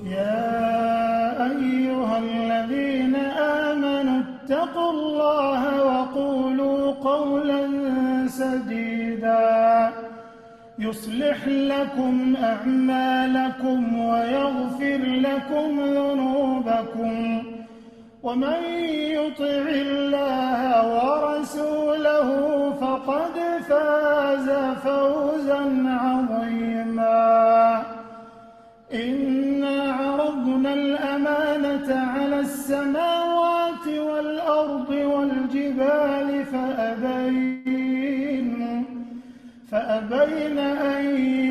يا أيها الذين آمنوا اتقوا الله وقولوا قولا سديدا يصلح لكم أعمالكم ويغفر لكم ذنوبكم ومن يطع الله ورسوله فقد فاز فوزا عظيما. إنا عرضنا الأمانة على السماوات والأرض والجبال فأبين أن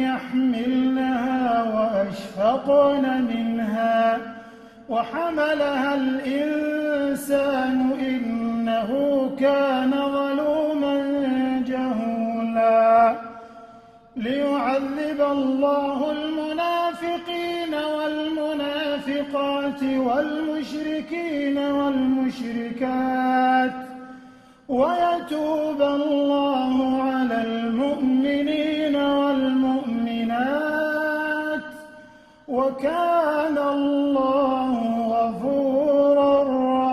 يحملنها وأشفقن منها وحملها الإنسان إنه كان ظلوما جهولا. ليعذب الله المنافقين والمنافقات والمشركين والمشركات ويتوب الله على المؤمنين والمؤمنات وكان الله غفورا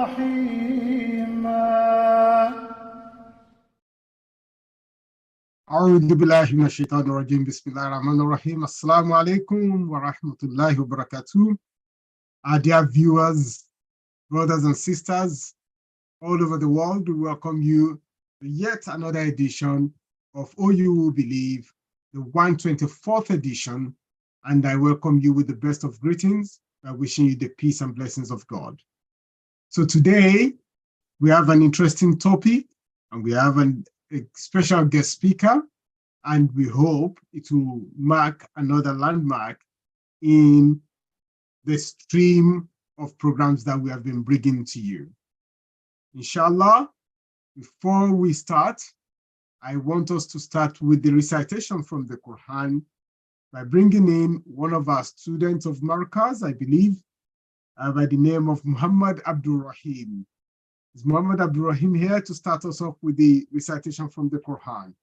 رحيما. أعوذ بالله من الشيطان الرجيم. بسم الله الرحمن الرحيم. Assalamu alaikum wa rahmatullahi wa barakatuh. Our dear viewers, brothers and sisters all over the world, we welcome you to yet another edition of OU Will Believe, the 124th edition, and I welcome you with the best of greetings by wishing you the peace and blessings of God. So today, we have an interesting topic, and we have a special guest speaker, and we hope it will mark another landmark in the stream of programs that we have been bringing to you. Inshallah, before we start, I want us to start with the recitation from the Quran by bringing in one of our students of Markaz, I believe, by the name of Muhammad Abdul Rahim. Is Muhammad Abdul Rahim here to start us off with the recitation from the Quran?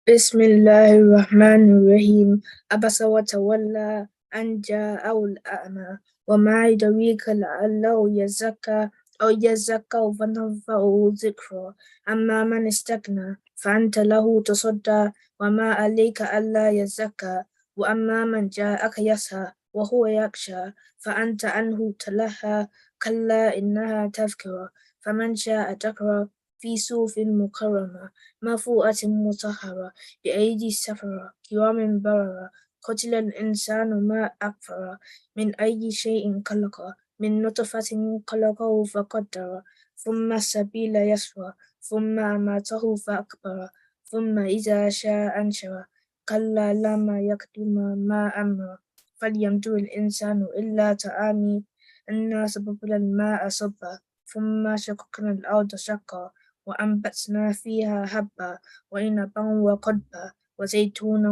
Bismillahir Rahmanir Rahim. Abasa wa tawalla an ja'ahu al-a'ma wa ma yudrika la'allahu yazakka أو يزكى فنفعه ذكرى أما من استغنى فأنت له تصدى وما عليك ألا يزكى وأما من جاءك يسعى وهو يخشى فأنت عنه تلهى كلا إنها تذكرة فمن شاء ذكر في صحف مكرمة مرفوعة مطهرة بأيدي السفرة كرام بررة قتل الإنسان ما أكفر من أي شيء خلقه من نطفة خلقه فقدر ثم السبيل يسر ثم أماته فأكبر ثم إذا شاء أنشر كلا لما يقدم ما أمر فليمدد الإنسان إلا طعامي إنا صببنا الماء صبا ثم شققنا الأرض شقا وأنبتنا فيها حبا وعنبا وقضبا وزيتونا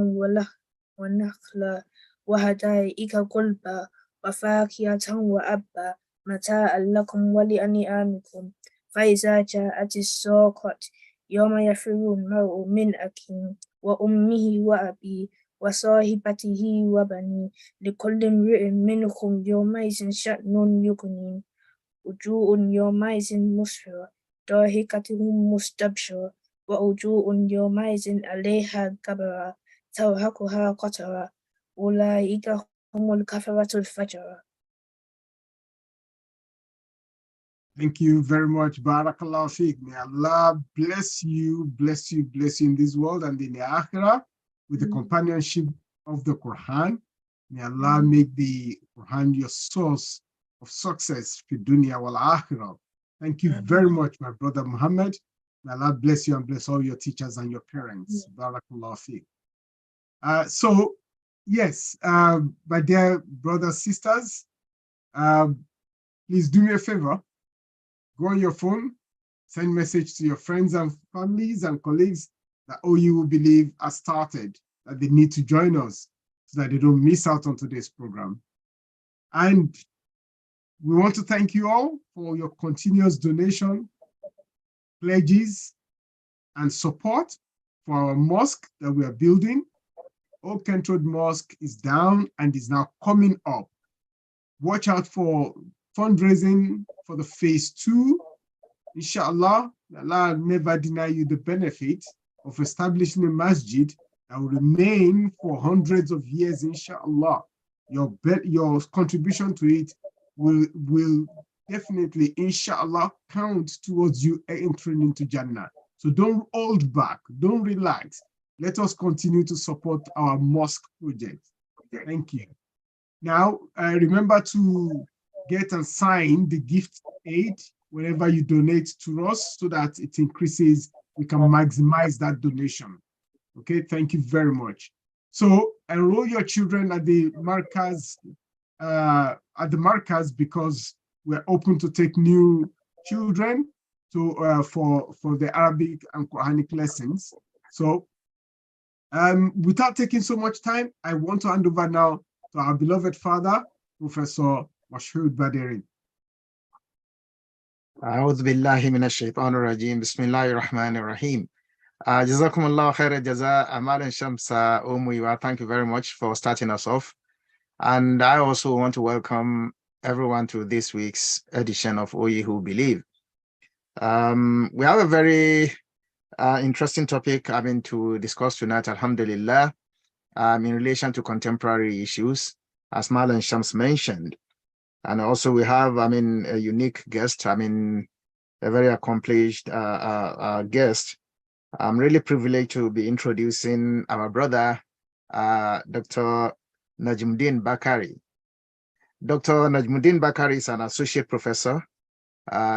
ونخلا وحدائق غلبا وفاكهة وأبا متاعا لكم ولأنعامكم فإذا جاءت الساقة يوم يفر المرء من أخيه وأمه وأبيه وصاحبته وبنيه لكل امرئ منهم يومئذ شأن يغنيه وجوه يومئذ مسفرة ضاحكة مستبشرة ووجوه يومئذ عليها غبرة ترهقها قترة أولئك هم الكفرة الفجرة. Thank you very much. Barakallahu fiqh. May Allah bless you in this world and in the Akhirah with the companionship of the Quran. May Allah make the Quran your source of success for dunya wal akhirah. Thank you very much, my brother Muhammad. May Allah bless you and bless all your teachers and your parents. Barakallahu fiqh. So, yes, my dear brothers, sisters, please do me a favor. Go on your phone, send message to your friends and families and colleagues that OU Will Believe has started, that they need to join us. so that they don't miss out on today's program. And we want to thank you all for your continuous donation, pledges, and support for our mosque that we are building. Old Kent Road Mosque is down and is now coming up. Watch out for fundraising for the phase 2. Inshallah, Allah will never deny you the benefit of establishing a masjid that will remain for hundreds of years, inshallah. Your contribution to it will definitely, inshallah, count towards you entering into Jannah. So don't hold back, don't relax. Let us continue to support our mosque project. Thank you. Now, remember to get and sign the gift aid whenever you donate to us so that it increases, we can maximize that donation. Okay, thank you very much. So enroll your children at the markers, because we're open to take new children to for the Arabic and Quranic lessons. So without taking so much time, I want to hand over now to our beloved father, Professor Mashood Baderi. أعوذ بالله من الشيطان الرجيم بسم الله الرحمن الرحيم. جزاكم الله خير الجزاء. Amalan Shamsa Umuyiwa, thank you very much for starting us off. And I also want to welcome everyone to this week's edition of Oyi Who Believe. We have a very interesting topic to discuss tonight, alhamdulillah, in relation to contemporary issues, as Malan Shams mentioned. And also we have, a unique guest, a very accomplished guest. I'm really privileged to be introducing our brother, Dr. Najmuddin Bakari. Dr. Najmuddin Bakari is an associate professor.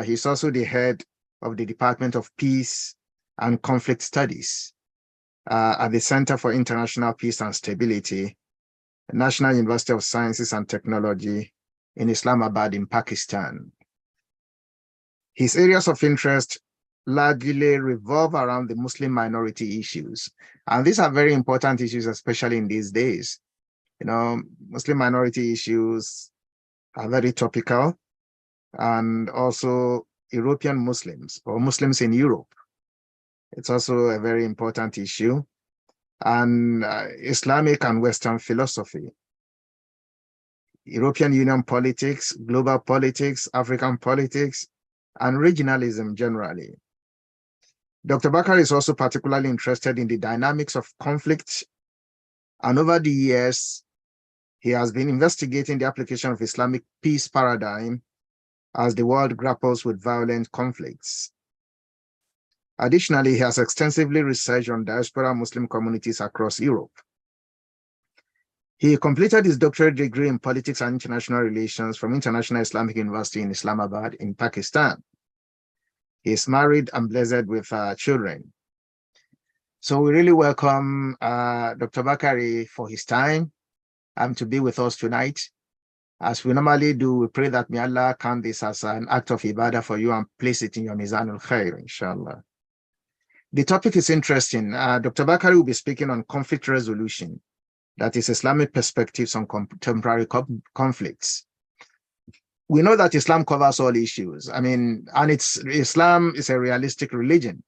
He's also the head of the Department of Peace and Conflict Studies at the Center for International Peace and Stability, National University of Sciences and Technology in Islamabad in Pakistan. His areas of interest largely revolve around the Muslim minority issues. And these are very important issues, especially in these days. Muslim minority issues are very topical, and also European Muslims or Muslims in Europe. It's also a very important issue, and Islamic and Western philosophy, European Union politics, global politics, African politics, and regionalism generally. Dr. Bakari is also particularly interested in the dynamics of conflict, and over the years, he has been investigating the application of Islamic peace paradigm as the world grapples with violent conflicts. Additionally, he has extensively researched on diaspora Muslim communities across Europe. He completed his doctorate degree in politics and international relations from International Islamic University in Islamabad in Pakistan. He is married and blessed with children. So we really welcome Dr. Bakari for his time to be with us tonight. As we normally do, we pray that may Allah count this as an act of ibadah for you and place it in your Mizanul Khair, inshallah. The topic is interesting. Dr. Bakari will be speaking on conflict resolution, that is Islamic perspectives on contemporary conflicts. We know that Islam covers all issues. Islam is a realistic religion.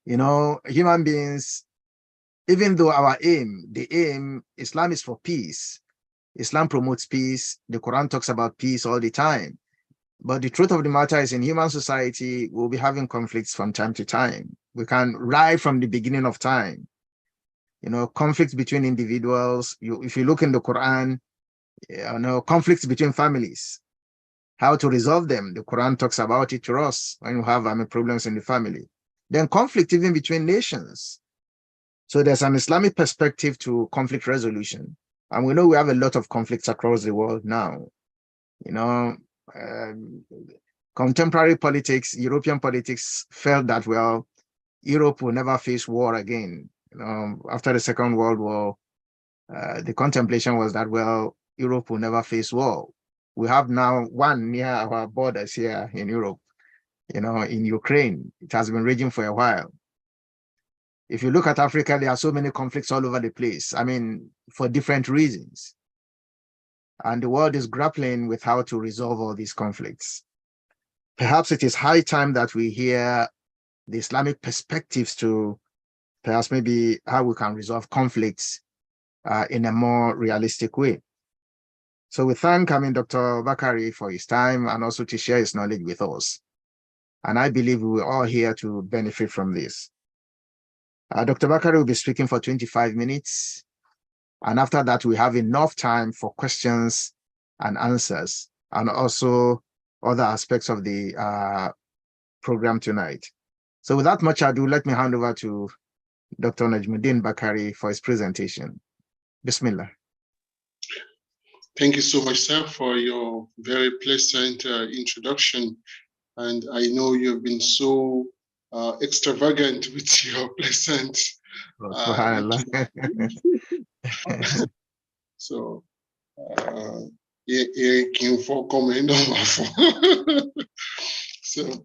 Human beings, even though Islam is for peace. Islam promotes peace. The Quran talks about peace all the time. But the truth of the matter is, in human society, we'll be having conflicts from time to time. We can right from the beginning of time. Conflicts between individuals. If you look in the Quran, conflicts between families, how to resolve them. The Quran talks about it to us when you have problems in the family. Then conflict even between nations. So there's an Islamic perspective to conflict resolution. And we know we have a lot of conflicts across the world now. Contemporary politics, European politics felt that, well, Europe will never face war again. After the Second World War, the contemplation was that, well, Europe will never face war. We have now one near our borders here in Europe, in Ukraine. It has been raging for a while. If you look at Africa, there are so many conflicts all over the place. I mean, for different reasons. And the world is grappling with how to resolve all these conflicts. Perhaps it is high time that we hear the Islamic perspectives to perhaps maybe how we can resolve conflicts in a more realistic way. So we thank Dr. Bakari for his time and also to share his knowledge with us. And I believe we are all here to benefit from this. Dr. Bakari will be speaking for 25 minutes. And after that, we have enough time for questions and answers, and also other aspects of the program tonight. So without much ado, let me hand over to Dr. Najmuddin Bakari for his presentation. Bismillah. Thank you so much, sir, for your very pleasant introduction. And I know you've been so extravagant with your pleasant. So, so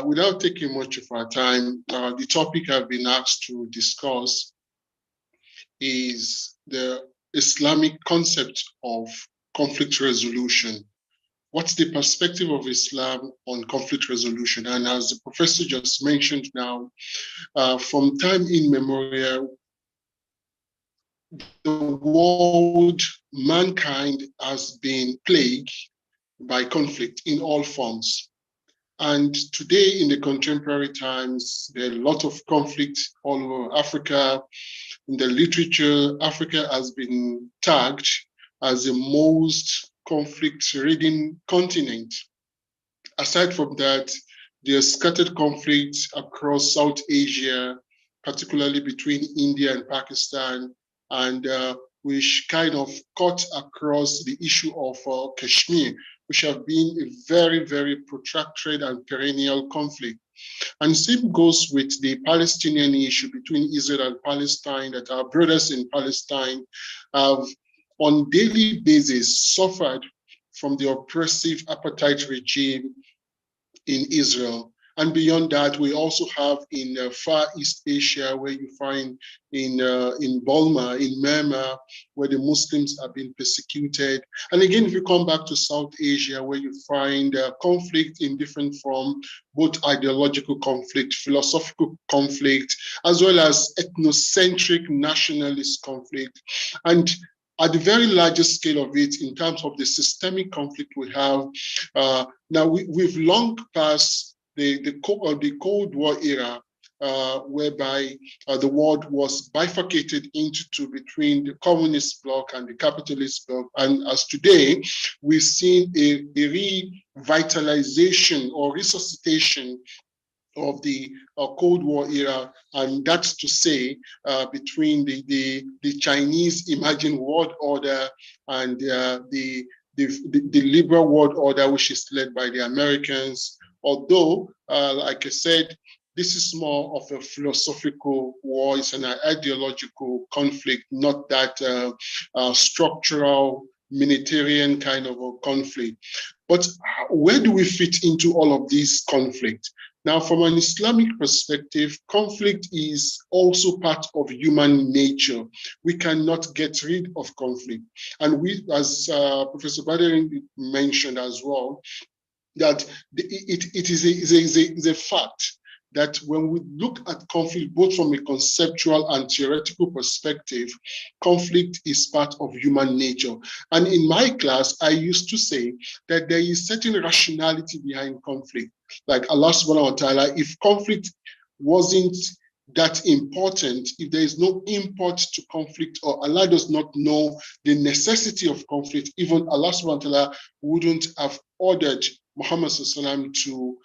without taking much of our time, the topic I've been asked to discuss is the Islamic concept of conflict resolution. What's the perspective of Islam on conflict resolution? And as the professor just mentioned now, from time immemorial, the world, mankind has been plagued by conflict in all forms. And today in the contemporary times, there are a lot of conflict all over Africa. In the literature, Africa has been tagged as the most conflict-ridden continent. Aside from that, there's scattered conflict across South Asia, particularly between India and Pakistan, and which kind of cut across the issue of Kashmir, which have been a very, very protracted and perennial conflict. And same goes with the Palestinian issue between Israel and Palestine, that our brothers in Palestine have on daily basis suffered from the oppressive apartheid regime in Israel. And beyond that, we also have in Far East Asia, where you find in Burma, in Myanmar, where the Muslims have been persecuted. And again, if you come back to South Asia, where you find conflict in different forms, both ideological conflict, philosophical conflict, as well as ethnocentric nationalist conflict. And at the very largest scale of it, in terms of the systemic conflict we have, now we've long passed the Cold War era, whereby the world was bifurcated into two between the communist bloc and the capitalist bloc. And as today, we've seen a revitalization or resuscitation of the Cold War era, and that's to say between the Chinese emerging world order and the liberal world order, which is led by the Americans. Although, like I said, this is more of a philosophical war, it's an ideological conflict, not that structural, militarian kind of a conflict. But where do we fit into all of these conflicts? Now, from an Islamic perspective, conflict is also part of human nature. We cannot get rid of conflict. And we, as Professor Badering mentioned as well, that it is a fact that when we look at conflict, both from a conceptual and theoretical perspective, conflict is part of human nature. And in my class, I used to say that there is certain rationality behind conflict. Like Allah subhanahu wa ta'ala, if conflict wasn't that important, if there is no import to conflict, or Allah does not know the necessity of conflict, even Allah subhanahu wa ta'ala wouldn't have ordered Muhammad sallam to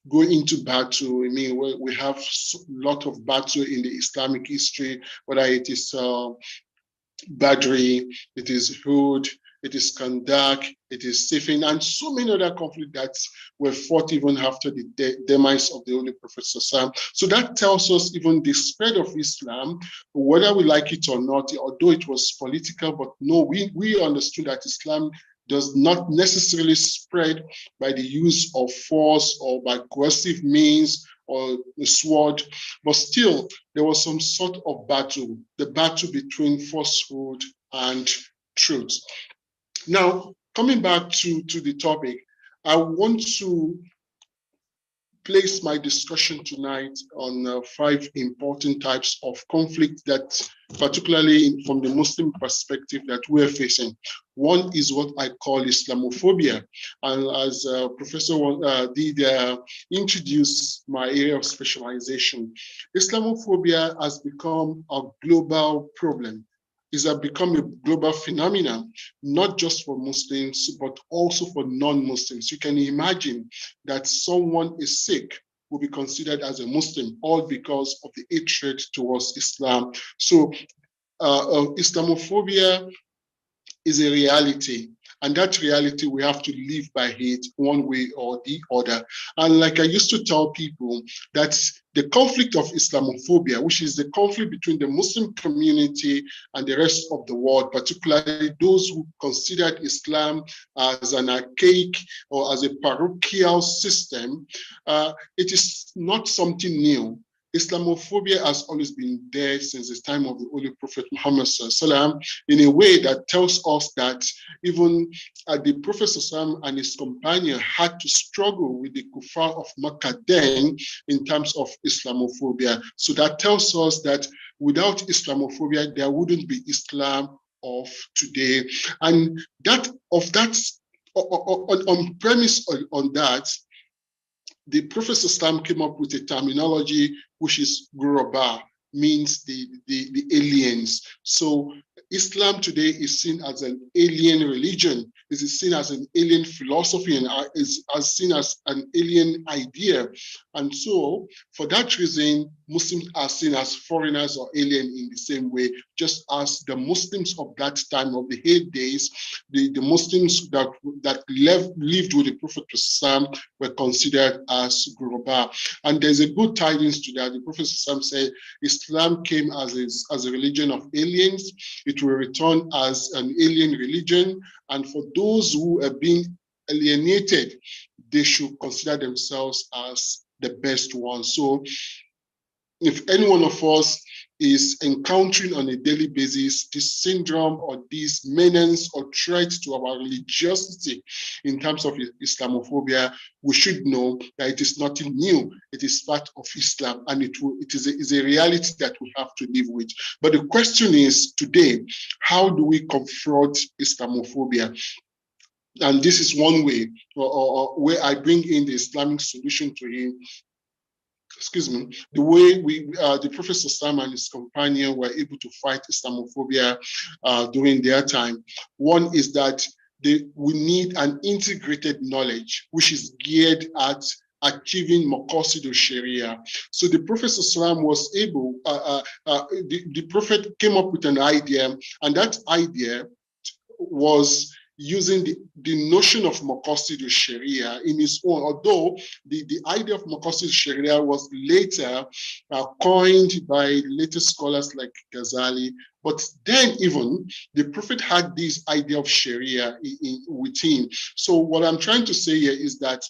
go into battle. I mean, we have a lot of battle in the Islamic history, whether it is Badri, it is Hud, it is Kandak, it is Siffin, and so many other conflicts that were fought even after the demise of the Holy Prophet Sallam. So that tells us even the spread of Islam, whether we like it or not, although it was political, but no, we understood that Islam does not necessarily spread by the use of force or by coercive means or a sword, but still there was some sort of battle, the battle between falsehood and truth. Now, coming back to the topic, I want to place my discussion tonight on 5 important types of conflict that, particularly from the Muslim perspective, that we're facing. One is what I call Islamophobia. And as Professor did introduce my area of specialization, Islamophobia has become a global problem. Is have become a global phenomenon, not just for Muslims, but also for non-Muslims. You can imagine that someone is sick will be considered as a Muslim, all because of the hatred towards Islam. So Islamophobia is a reality, and that reality we have to live by it one way or the other. And like I used to tell people, that the conflict of Islamophobia, which is the conflict between the Muslim community and the rest of the world, particularly those who considered Islam as an archaic or as a parochial system, it is not something new. Islamophobia has always been there since the time of the Holy Prophet Muhammad Sallallahu in a way that tells us that even the Prophet Sallallahu and his companion had to struggle with the kuffar of Makkah then in terms of Islamophobia. So that tells us that without Islamophobia, there wouldn't be Islam of today. And on premise on that, the Prophet Islam came up with a terminology which is Ghuraba, means the aliens. So Islam today is seen as an alien religion. It is seen as an alien philosophy and is seen as an alien idea. And so for that reason, Muslims are seen as foreigners or alien in the same way, just as the Muslims of that time, of the 8 days, the Muslims that lived with the Prophet were considered as Ghuraba. And there's a good tidings to that. The Prophet said Islam came as a religion of aliens. It will return as an alien religion. And for those who are being alienated, they should consider themselves as the best ones. So if any one of us is encountering on a daily basis this syndrome or this menace or threat to our religiosity in terms of Islamophobia, we should know that it is nothing new. It is part of Islam, and it is a reality that we have to live with. But the question is today, how do we confront Islamophobia? And this is one way, or where I bring in the Islamic solution to it. Excuse me, the way the Prophet Sallallahu and his companion were able to fight Islamophobia during their time. One is that we need an integrated knowledge, which is geared at achieving Maqasid Sharia. So the Prophet Sallallahu was able, the Prophet came up with an idea, and that idea was using the notion of Maqasid Sharia in his own, although the idea of Maqasid Sharia was later coined by later scholars like Ghazali. But then even the Prophet had this idea of Sharia within. So what I'm trying to say here is that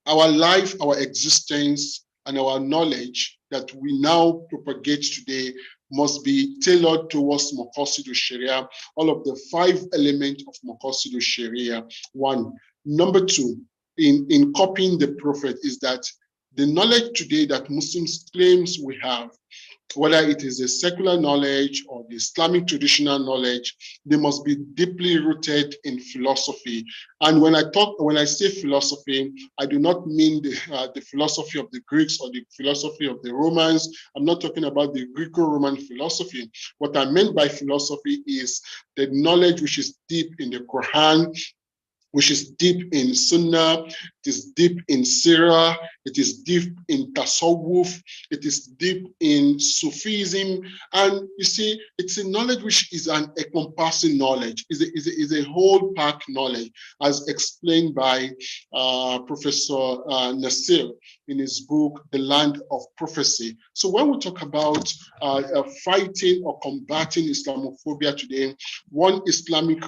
our life, our existence, and our knowledge that we now propagate today must be tailored towards Maqasid Sharia, all of the 5 elements of Maqasid Sharia. 1. Number 2, in copying the Prophet, is that the knowledge today that Muslims claims we have, whether it is a secular knowledge or the Islamic traditional knowledge, they must be deeply rooted in philosophy. And when I say philosophy, I do not mean the philosophy of the Greeks or the philosophy of the Romans. I'm not talking about the Greco-Roman philosophy. What I meant by philosophy is the knowledge which is deep in the Quran, which is deep in Sunnah, it is deep in Sirah, it is deep in Tasawwuf, it is deep in Sufism. And you see, it's a knowledge which is an encompassing knowledge, is a whole pack knowledge, as explained by Professor Nasir in his book, The Land of Prophecy. So when we talk about fighting or combating Islamophobia today, one Islamic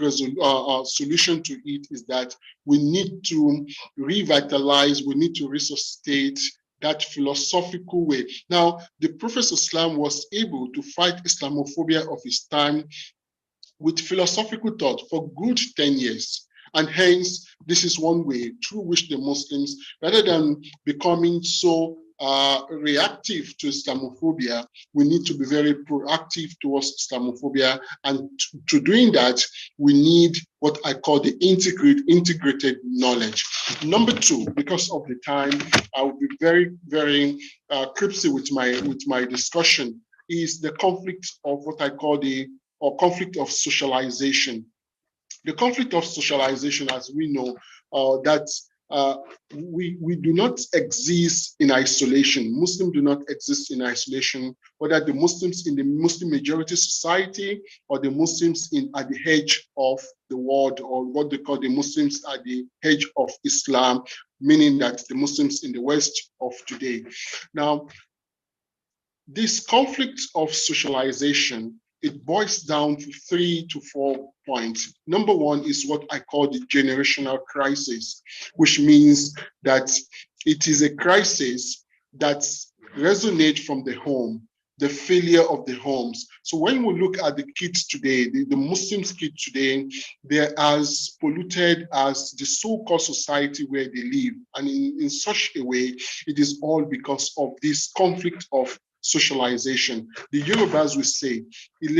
solution to it is that we need to revitalize, we need to resuscitate that philosophical way. Now, the Prophet Islam was able to fight Islamophobia of his time with philosophical thought for good 10 years. And hence, this is one way through which the Muslims, rather than becoming so reactive to Islamophobia, we need to be very proactive towards Islamophobia. And to doing that, we need what I call the integrated knowledge. Number two, because of the time, I will be very, very cryptic with my discussion, is the conflict of what I call the conflict of socialization. The conflict of socialization, as we know, that we do not exist in isolation. Muslims do not exist in isolation, whether the Muslims in the Muslim majority society or the Muslims at the edge of the world, or what they call the Muslims at the edge of Islam, meaning that the Muslims in the West of today. Now, this conflict of socialization, it boils down to 3 to 4 points. Number one is what I call the generational crisis, which means that it is a crisis that resonates from the home, the failure of the homes. So when we look at the kids today, the Muslim kids today, they're as polluted as the so-called society where they live. And in such a way, it is all because of this conflict of socialization. The Yorubas will say, when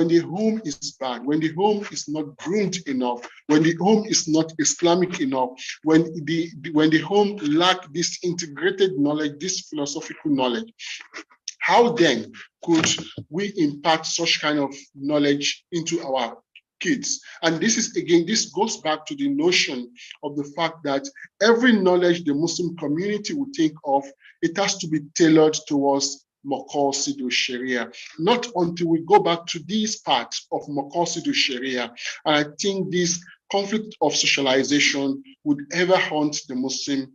the home is bad, when the home is not groomed enough, when the home is not Islamic enough, when the home lacks this integrated knowledge, this philosophical knowledge, how then could we impart such kind of knowledge into our kids? And this goes back to the notion of the fact that every knowledge the Muslim community would think of, it has to be tailored towards Maqasid Sharia. Not until we go back to these parts of Maqasid Sharia. And I think this conflict of socialization would ever haunt the Muslim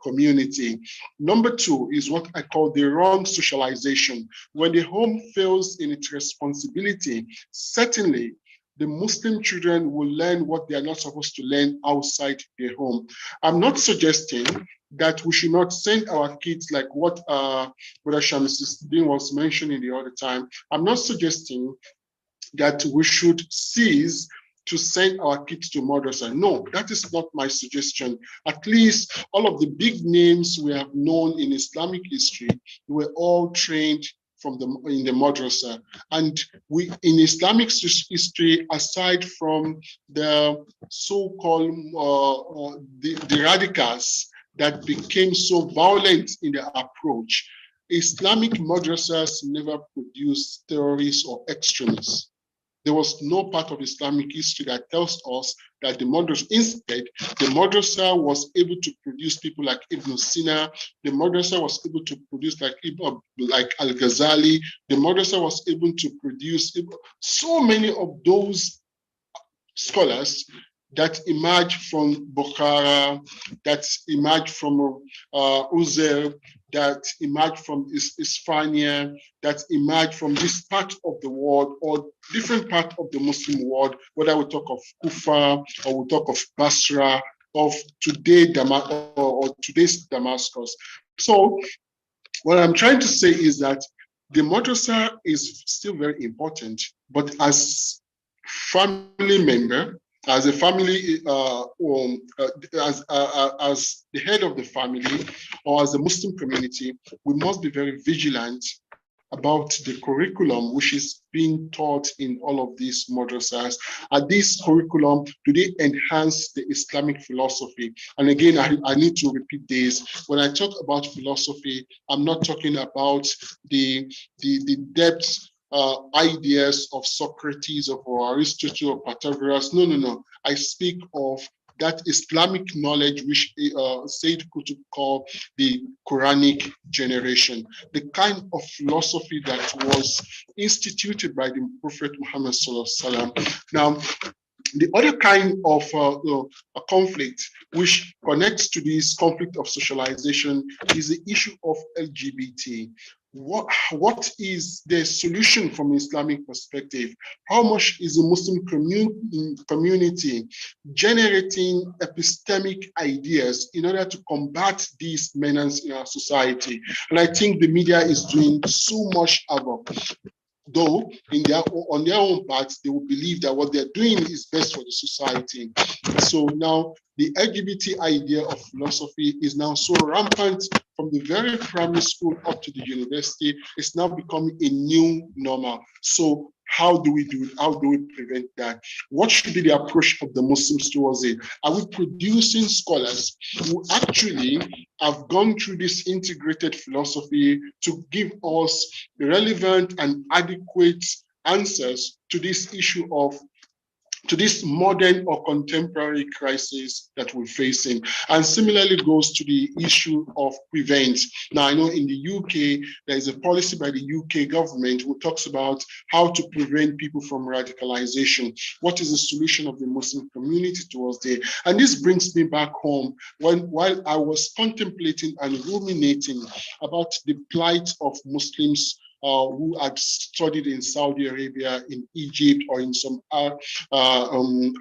community. Number two is what I call the wrong socialization. When the home fails in its responsibility, certainly the Muslim children will learn what they are not supposed to learn outside their home. I'm not suggesting that we should not send our kids like what Brother Shamsuddin was mentioning the other time. I'm not suggesting that we should cease to send our kids to madrasa. No, that is not my suggestion. At least all of the big names we have known in Islamic history were all trained in the madrasa. And we in Islamic history, aside from the so-called the radicals that became so violent in their approach, Islamic madrasas never produced terrorists or extremists. There was no part of Islamic history that tells us that the madrasa, instead, the madrasa was able to produce people like Ibn Sina. The madrasa was able to produce like Al-Ghazali. The madrasa was able to produce so many of those scholars that emerged from Bukhara, that emerged from Uzair, that emerged from Isfania, that emerged from this part of the world or different part of the Muslim world, whether we talk of Kufa or we talk of Basra, of today or today's Damascus. So what I'm trying to say is that the madrasa is still very important, but as family member, as a family, as the head of the family, or as a Muslim community, we must be very vigilant about the curriculum which is being taught in all of these madrasas. And this curriculum, do they enhance the Islamic philosophy? And again, I need to repeat this. When I talk about philosophy, I'm not talking about the depth ideas of Socrates or Aristotle or Pythagoras. No. I speak of that Islamic knowledge which Sayyid Qutb called the Quranic generation, the kind of philosophy that was instituted by the Prophet Muhammad Sallallahu Alaihi Wasallam. Now, the other kind of a conflict which connects to this conflict of socialization is the issue of LGBT. what is the solution from Islamic perspective? How much is the Muslim community generating epistemic ideas in order to combat these menaces in our society? And I think the media is doing so much havoc. Though on their own part, they will believe that what they're doing is best for the society. So now the LGBT idea of philosophy is now so rampant from the very primary school up to the university. It's now becoming a new normal. So how do we do it? How do we prevent that? What should be the approach of the Muslims towards it? Are we producing scholars who actually have gone through this integrated philosophy to give us relevant and adequate answers to this issue of to this modern or contemporary crisis that we're facing? And similarly goes to the issue of prevent. Now, I know in the UK, there is a policy by the UK government who talks about how to prevent people from radicalization. What is the solution of the Muslim community towards it? And this brings me back home while I was contemplating and ruminating about the plight of Muslims who had studied in Saudi Arabia, in Egypt, or in some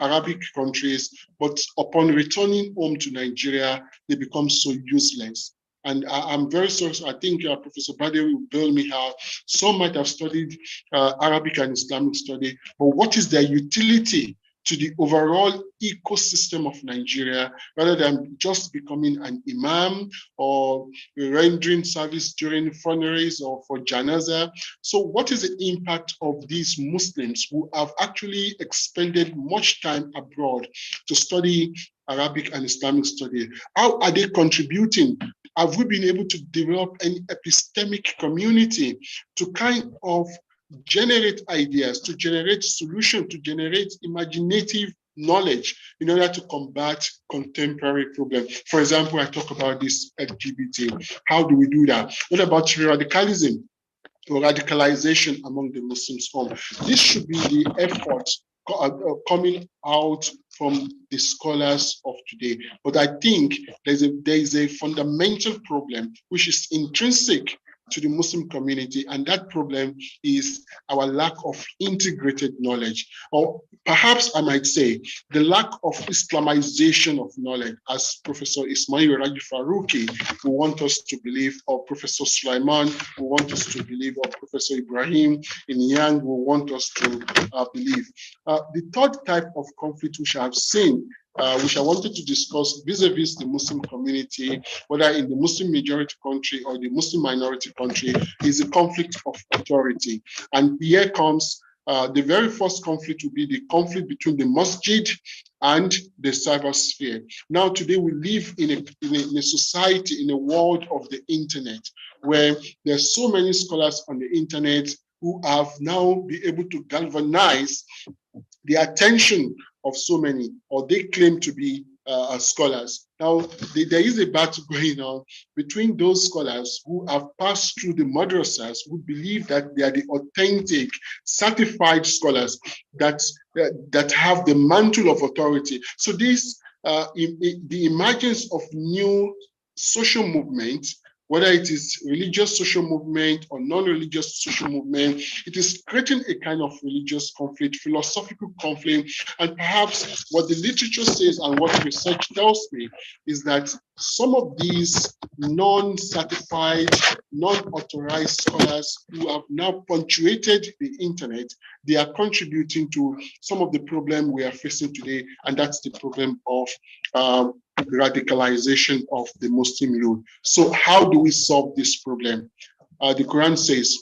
Arabic countries, but upon returning home to Nigeria, they become so useless. And I'm very sorry, I think Professor Badewi will bail me out. Some might have studied Arabic and Islamic study, but what is their utility to the overall ecosystem of Nigeria, rather than just becoming an imam or rendering service during funerals or for janaza? So what is the impact of these Muslims who have actually expended much time abroad to study Arabic and Islamic study? How are they contributing? Have we been able to develop an epistemic community to kind of generate ideas, to generate solutions, to generate imaginative knowledge in order to combat contemporary problems? For example, I talk about this LGBT. How do we do that? What about radicalism or radicalization among the Muslims? This should be the effort coming out from the scholars of today. But I think there is a fundamental problem which is intrinsic to the Muslim community, and that problem is our lack of integrated knowledge, or perhaps I might say the lack of Islamization of knowledge, as Professor Ismail Raji Farouki will want us to believe, or Professor Sulaiman will want us to believe, or Professor Ibrahim Inyang will want us to believe. The third type of conflict which I have seen, which I wanted to discuss vis-a-vis the Muslim community, whether in the Muslim majority country or the Muslim minority country, is the conflict of authority. And here comes the very first conflict will be the conflict between the masjid and the cybersphere. Now, today we live in a society, in a world of the internet, where there's so many scholars on the internet who have now been able to galvanize the attention of so many, or they claim to be scholars. Now, there is a battle going on between those scholars who have passed through the madrasas, who believe that they are the authentic, certified scholars that have the mantle of authority. So this, the emergence of new social movements, whether it is religious social movement or non-religious social movement, it is creating a kind of religious conflict, philosophical conflict. And perhaps what the literature says and what research tells me is that some of these non-certified, non-authorized scholars who have now punctuated the internet, they are contributing to some of the problem we are facing today, and that's the problem of radicalization of the Muslim youth. So how do we solve this problem? The Quran says,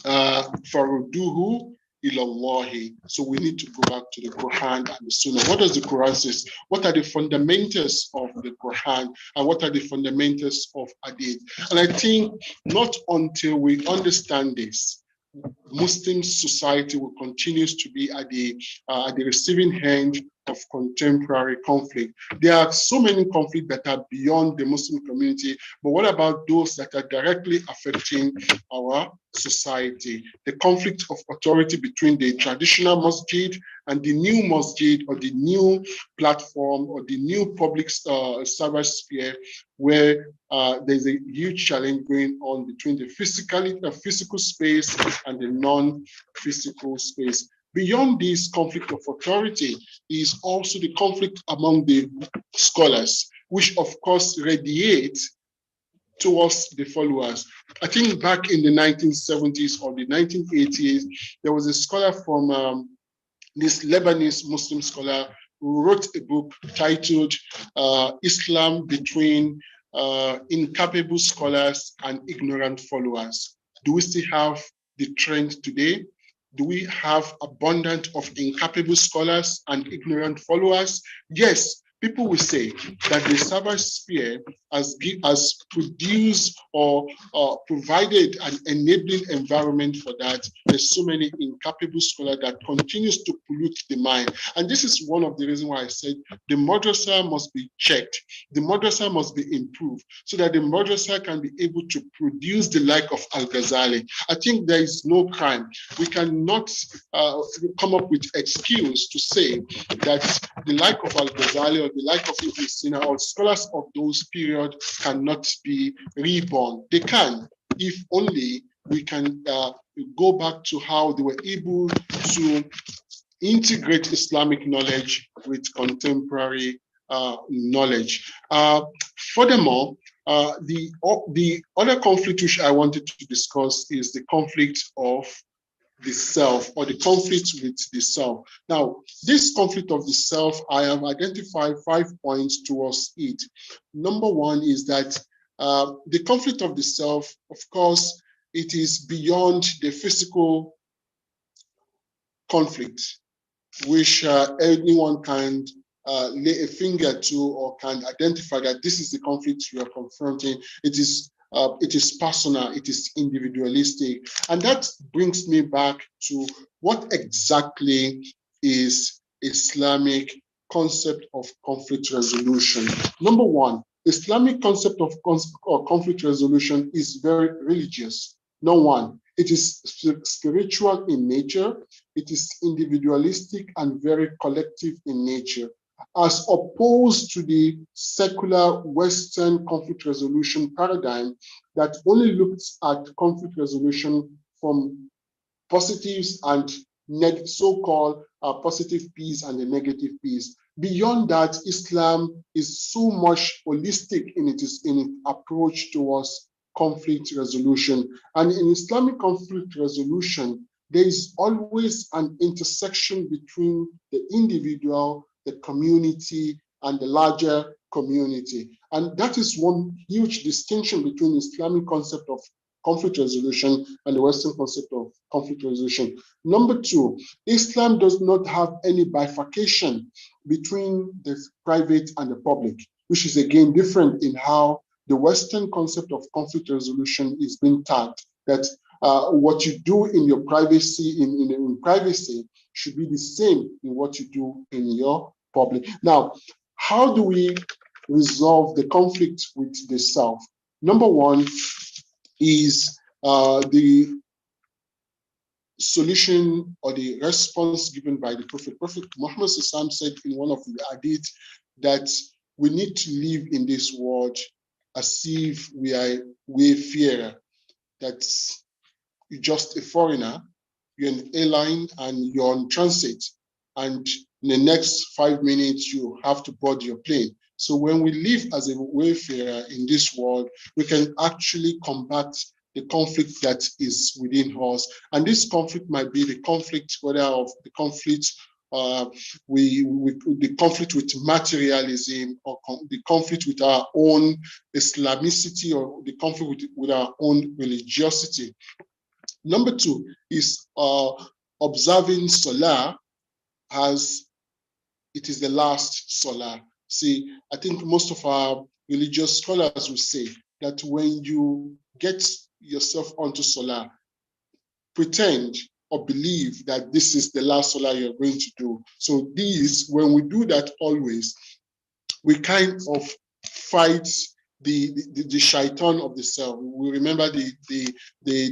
"Faruduhu ilallahi." So we need to go back to the Quran and the Sunnah. What does the Quran say? What are the fundamentals of the Quran, and what are the fundamentals of Hadith? And I think not until we understand this, Muslim society will continue to be at the receiving end of contemporary conflict. There are so many conflicts that are beyond the Muslim community, but what about those that are directly affecting our society? The conflict of authority between the traditional masjid and the new masjid, or the new platform, or the new public service sphere, where there's a huge challenge going on between the physical space and the non-physical space. Beyond this conflict of authority is also the conflict among the scholars, which of course radiates towards the followers. I think back in the 1970s or the 1980s, there was a scholar from this Lebanese Muslim scholar who wrote a book titled Islam Between Incapable Scholars and Ignorant Followers. Do we still have the trend today? Do we have abundance of incapable scholars and ignorant followers? Yes, people will say that the service sphere has produced or provided an enabling environment for that. There's so many incapable scholars that continues to pollute the mind. And this is one of the reasons why I said the madrasa must be checked. The madrasa must be improved so that the madrasa can be able to produce the like of Al-Ghazali. I think there is no crime. We cannot come up with excuse to say that the like of Al-Ghazali or the like of Ibn Sina or scholars of those periods cannot be reborn. They can, if only we can go back to how they were able to integrate Islamic knowledge with contemporary knowledge. Furthermore, the other conflict which I wanted to discuss is the conflict of the self, or the conflict with the self. Now, this conflict of the self, I have identified 5 points towards it. Number one is that the conflict of the self, of course, it is beyond the physical conflict, which anyone can lay a finger to or can identify that this is the conflict you are confronting. It is personal, it is individualistic. And that brings me back to what exactly is Islamic concept of conflict resolution. Number one, Islamic concept of conflict resolution is very religious. Number one, it is spiritual in nature, it is individualistic and very collective in nature, as opposed to the secular Western conflict resolution paradigm that only looks at conflict resolution from positives and so-called positive peace and the negative peace. Beyond that, Islam is so much holistic in its approach towards conflict resolution. And in Islamic conflict resolution, there is always an intersection between the individual, the community, and the larger community. And that is one huge distinction between the Islamic concept of conflict resolution and the Western concept of conflict resolution. Number two, Islam does not have any bifurcation between the private and the public, which is again different in how the Western concept of conflict resolution is being tagged, that what you do in your privacy, in privacy, should be the same in what you do in your public. Now, how do we resolve the conflict with the self? Number one is the solution or the response given by the Prophet. Prophet Muhammad SAW said in one of the hadith that we need to live in this world as if we are wayfarer, that you're just a foreigner, you're an airline and you're on transit, and in the next 5 minutes you have to board your plane. So when we live as a wayfarer in this world, we can actually combat the conflict that is within us. And this conflict might be the conflict, whether of the conflict the conflict with materialism, or the conflict with our own Islamicity, or the conflict with our own religiosity. Number two is observing Salah as it is the last Salah. See, I think most of our religious scholars will say that when you get yourself onto Salah, pretend or believe that this is the last salah you're going to do. So these, when we do that always, we kind of fight the shaitan of the self. We remember the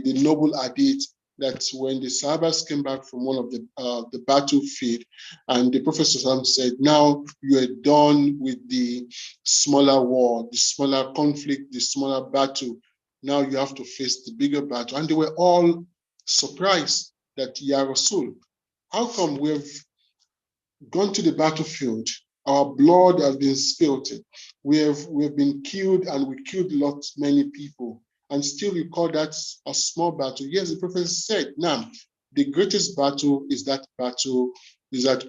noble hadith that when the Sahabas came back from one of the battlefield, and the Prophet said, now you are done with the smaller war, the smaller conflict, the smaller battle. Now you have to face the bigger battle. And they were all surprised that, Ya Rasul, how come we've gone to the battlefield, our blood has been spilled, we've been killed, and we killed many people, and still you call that a small battle? Yes, the Prophet said, now the greatest battle is that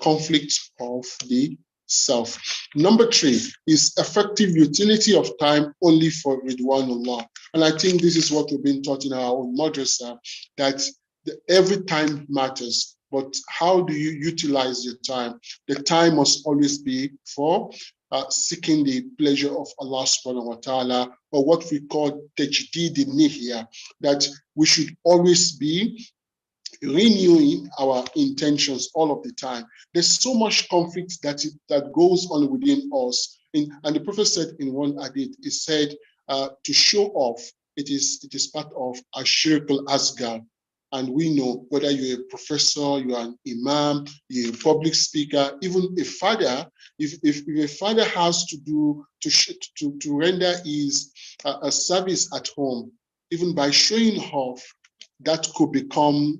conflict of the self. Number 3 is effective utility of time only for Ridwanullah. And I think this is what we've been taught in our own madrasa, that every time matters. But how do you utilize your time? The time must always be for seeking the pleasure of Allah subhanahu wa ta'ala, or what we call tajdid niyya, that we should always be renewing our intentions all of the time. There's so much conflict that goes on within us. And the Prophet said in one hadith, he said, to show off, it is part of ashirk al-asghar. And we know, whether you're a professor, you're an imam, you're a public speaker, even a father, if a father has to render his a service at home, even by showing off, that could become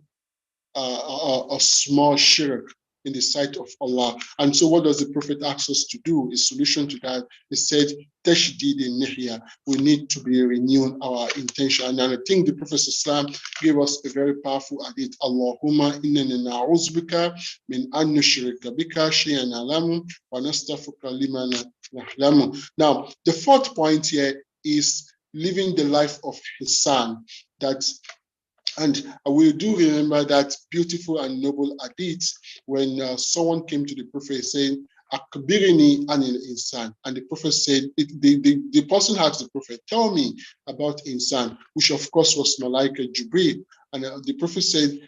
a small shirk in the sight of Allah. And so what does the Prophet ask us to do? His solution to that, he said, tashdid niyya. We need to be renewing our intention. And I think the Prophet gave us a very powerful hadith. Allahumma innana na'uzbika min an nushrika bika shay'an na'lamu wa nastaghfiruka liman na'lamu. Now, the 4th point here is living the life of his son. And we do remember that beautiful and noble hadith when someone came to the Prophet saying, Akbirini anil insan. And the Prophet said, the person asked the Prophet, tell me about insan, which of course was Malaika Jibreel. And the Prophet said,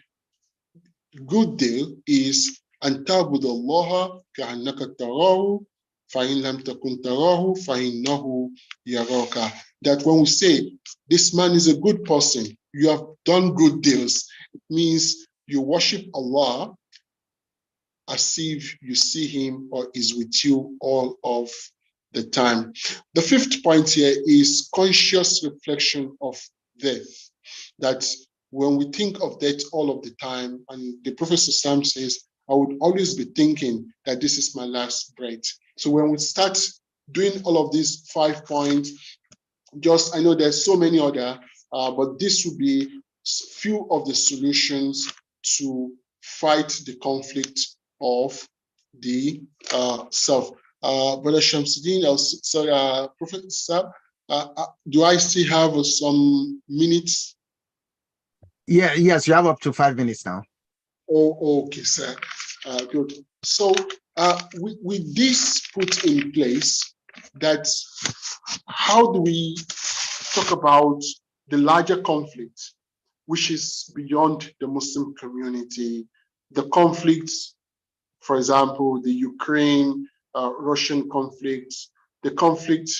good deal is antabudallaha ka'annaka tarahu, fa'in lam takun tarahu, fa'innahu yaraka. That when we say, this man is a good person, you have done good deals, it means you worship Allah as if you see him or is with you all of the time. The 5th point here is conscious reflection of death. That when we think of death all of the time, and the Prophet says, I would always be thinking that this is my last breath. So when we start doing all of these 5 points, I know there's so many other, but this would be few of the solutions to fight the conflict of the self. Brother Shamsuddin, Prophet Sab, do I still have some minutes? Yeah, yes, you have up to 5 minutes now. Oh, okay, sir. Good. So with this put in place, that how do we talk about the larger conflict, which is beyond the Muslim community, the conflicts, for example, the Ukraine-Russian conflict, the conflict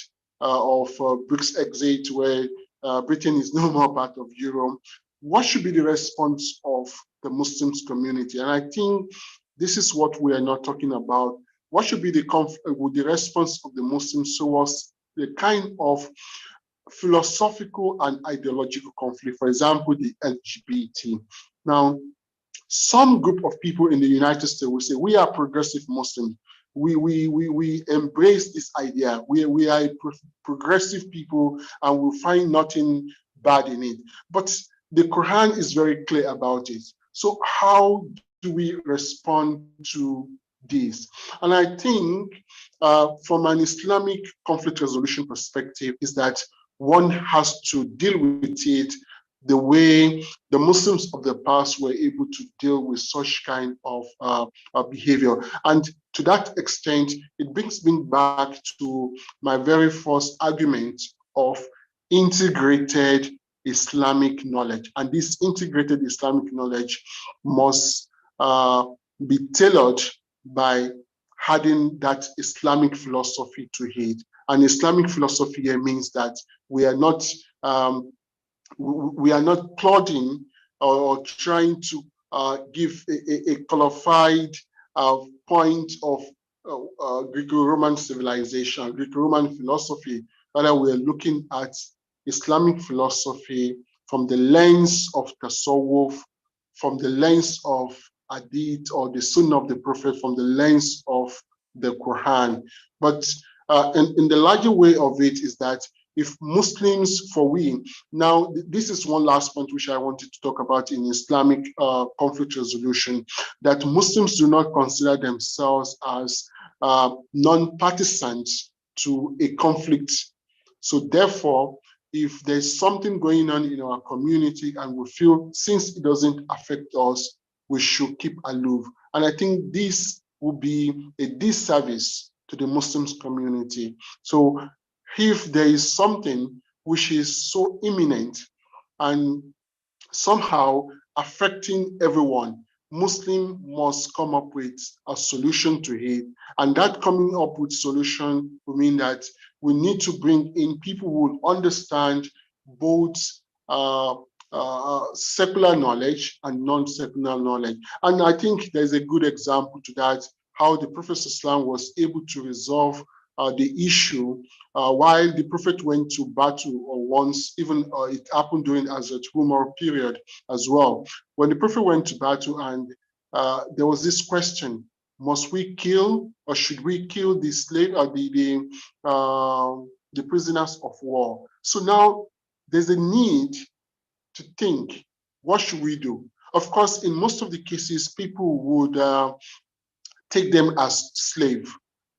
of BRICS exit, where Britain is no more part of Europe. What should be the response of the Muslims community? And I think this is what we are not talking about. What should be the response of the Muslims towards the kind of philosophical and ideological conflict, for example, the LGBT. Now, some group of people in the United States will say, we are progressive Muslims. We embrace this idea. We are progressive people and we find nothing bad in it. But the Quran is very clear about it. So how do we respond to this? And I think from an Islamic conflict resolution perspective is that one has to deal with it the way the Muslims of the past were able to deal with such kind of behavior. And to that extent, it brings me back to my very first argument of integrated Islamic knowledge. And this integrated Islamic knowledge must be tailored by adding that Islamic philosophy to it. And Islamic philosophy here means that we are not plodding or trying to give a qualified point of Greco-Roman civilization, Greco-Roman philosophy. Rather, we are looking at Islamic philosophy from the lens of Tasawwuf, from the lens of Hadith or the Sunnah of the Prophet, from the lens of the Quran. But in the larger way of it is that if Muslims, now this is one last point which I wanted to talk about in Islamic conflict resolution, that Muslims do not consider themselves as non-partisans to a conflict. So therefore, if there's something going on in our community and we feel since it doesn't affect us, we should keep aloof. And I think this would be a disservice to the Muslims community. So if there is something which is so imminent and somehow affecting everyone, Muslim must come up with a solution to it. And that coming up with solution will mean that we need to bring in people who will understand both secular knowledge and non-secular knowledge. And I think there's a good example to that, how the Prophet ﷺ was able to resolve the issue while the Prophet went to battle, or once, even it happened during Hazrat Umar period as well. When the Prophet went to battle and there was this question, must we kill or should we kill the slave or the prisoners of war? So now there's a need to think, what should we do? Of course, in most of the cases, people would take them as slave,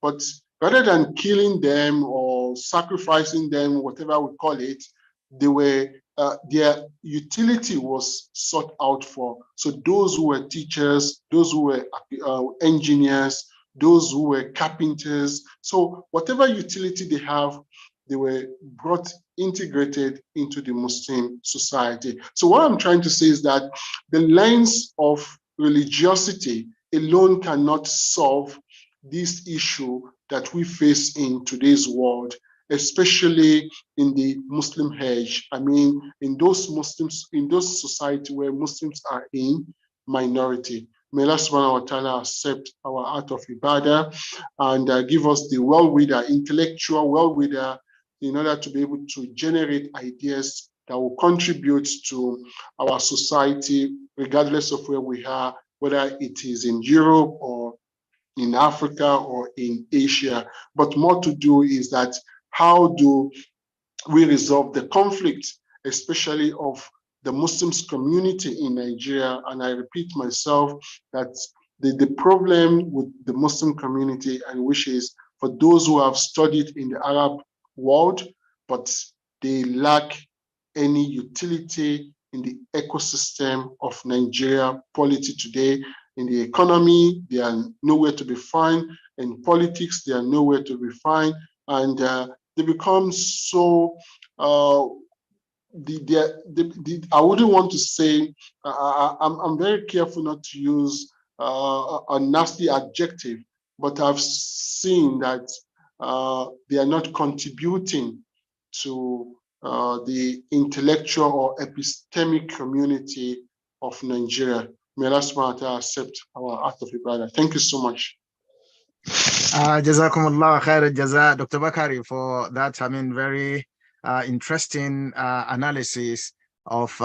but rather than killing them or sacrificing them, whatever we call it, they were their utility was sought out for. So those who were teachers, those who were engineers, those who were carpenters, so whatever utility they have, they were integrated into the Muslim society. So what I'm trying to say is that the lens of religiosity alone cannot solve this issue that we face in today's world, especially in the Muslim age. I mean, in those society where Muslims are in minority. May Allah subhanahu wa ta'ala accept our act of ibadah and give us the intellectual well-wisher, in order to be able to generate ideas that will contribute to our society, regardless of where we are, whether it is in Europe or in Africa or in Asia. But more to do is that how do we resolve the conflict, especially of the Muslims community in Nigeria? And I repeat myself that the problem with the Muslim community, and which is for those who have studied in the Arab world, but they lack any utility in the ecosystem of Nigeria polity today. In the economy, they are nowhere to be found. In politics, they are nowhere to be found. And they become so, I wouldn't want to say, I'm very careful not to use a nasty adjective, but I've seen that they are not contributing to the intellectual or epistemic community of Nigeria. May Allah subhanahu wa ta'ala accept our act of ibadah. Thank you so much. Jazakumullah khair jaza, Dr. Bakari, for that, very interesting analysis of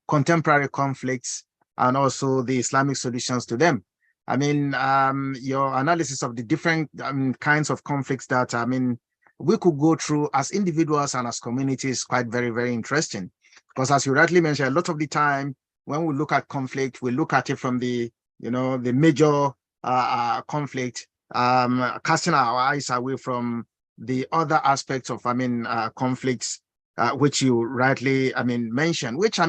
contemporary conflicts and also the Islamic solutions to them. Your analysis of the different kinds of conflicts that we could go through as individuals and as communities, quite very, very interesting. Because as you rightly mentioned, a lot of the time when we look at conflict, we look at it from the the major conflict, casting our eyes away from the other aspects of conflicts, which you rightly mentioned, which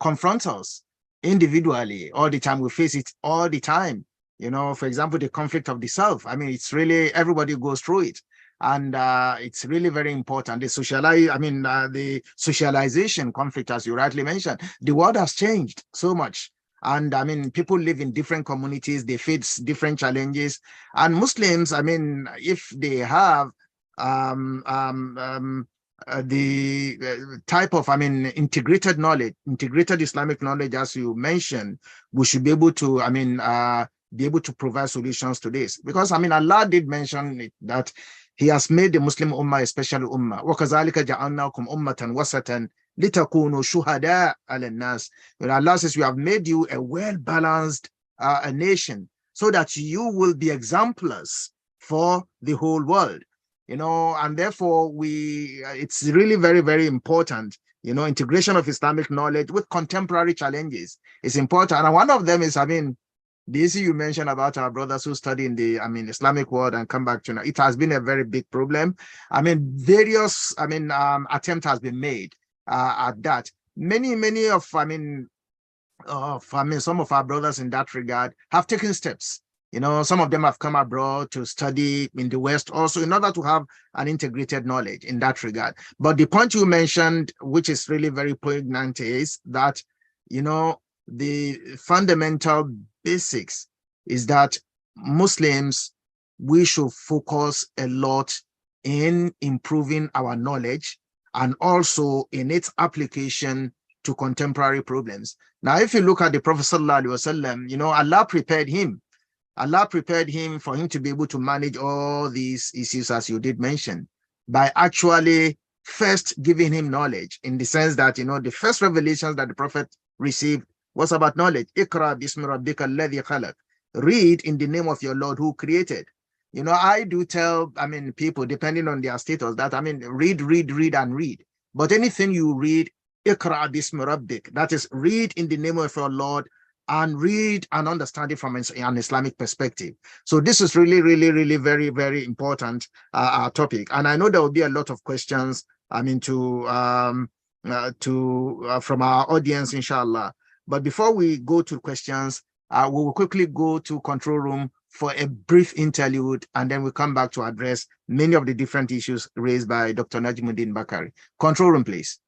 confront us individually all the time. We face it all the time. For example, the conflict of the self. It's really, everybody goes through it. And it's really very important. The socialization conflict, as you rightly mentioned, the world has changed so much. And I mean, people live in different communities, they face different challenges. And Muslims, I mean, if they have the type of, integrated knowledge, integrated Islamic knowledge, as you mentioned, we should be able to, be able to provide solutions to this. Because, Allah did mention it, that He has made the Muslim Ummah a special Ummah. وَكَذَلِكَ جَعَلْنَاكُمْ أُمَّةً وَسَطًا لِتَكُونُوا شُهَدَاءَ عَلَى النَّاسِ. When Allah says, we have made you a well-balanced a nation, so that you will be exemplars for the whole world. And therefore it's really very, very important. Integration of Islamic knowledge with contemporary challenges is important. And one of them is, the issue you mentioned about our brothers who study in the, Islamic world and come back to now, it has been a very big problem. Various, attempt has been made at that. Many of, some of our brothers in that regard have taken steps. Some of them have come abroad to study in the West also, in order to have an integrated knowledge in that regard. But the point you mentioned, which is really very poignant, is that, the fundamental basics is that Muslims, we should focus a lot in improving our knowledge and also in its application to contemporary problems. Now, if you look at the Prophet Sallallahu Alaihi Wasallam, Allah prepared him. Allah prepared him for him to be able to manage all these issues, as you did mention, by actually first giving him knowledge, in the sense that, the first revelations that the Prophet received was about knowledge. Iqra bismi rabbika alladhi khalaq. Read in the name of your Lord who created. I do tell, people, depending on their status, that, read and read. But anything you read, Iqra bismi rabbik, that is, read in the name of your Lord, and read and understand it from an Islamic perspective. So this is really, really, really very, very important topic. And I know there will be a lot of questions, from our audience, inshallah. But before we go to questions, we will quickly go to control room for a brief interlude, and then we'll come back to address many of the different issues raised by Dr. Najmuddin Bakari. Control room, please.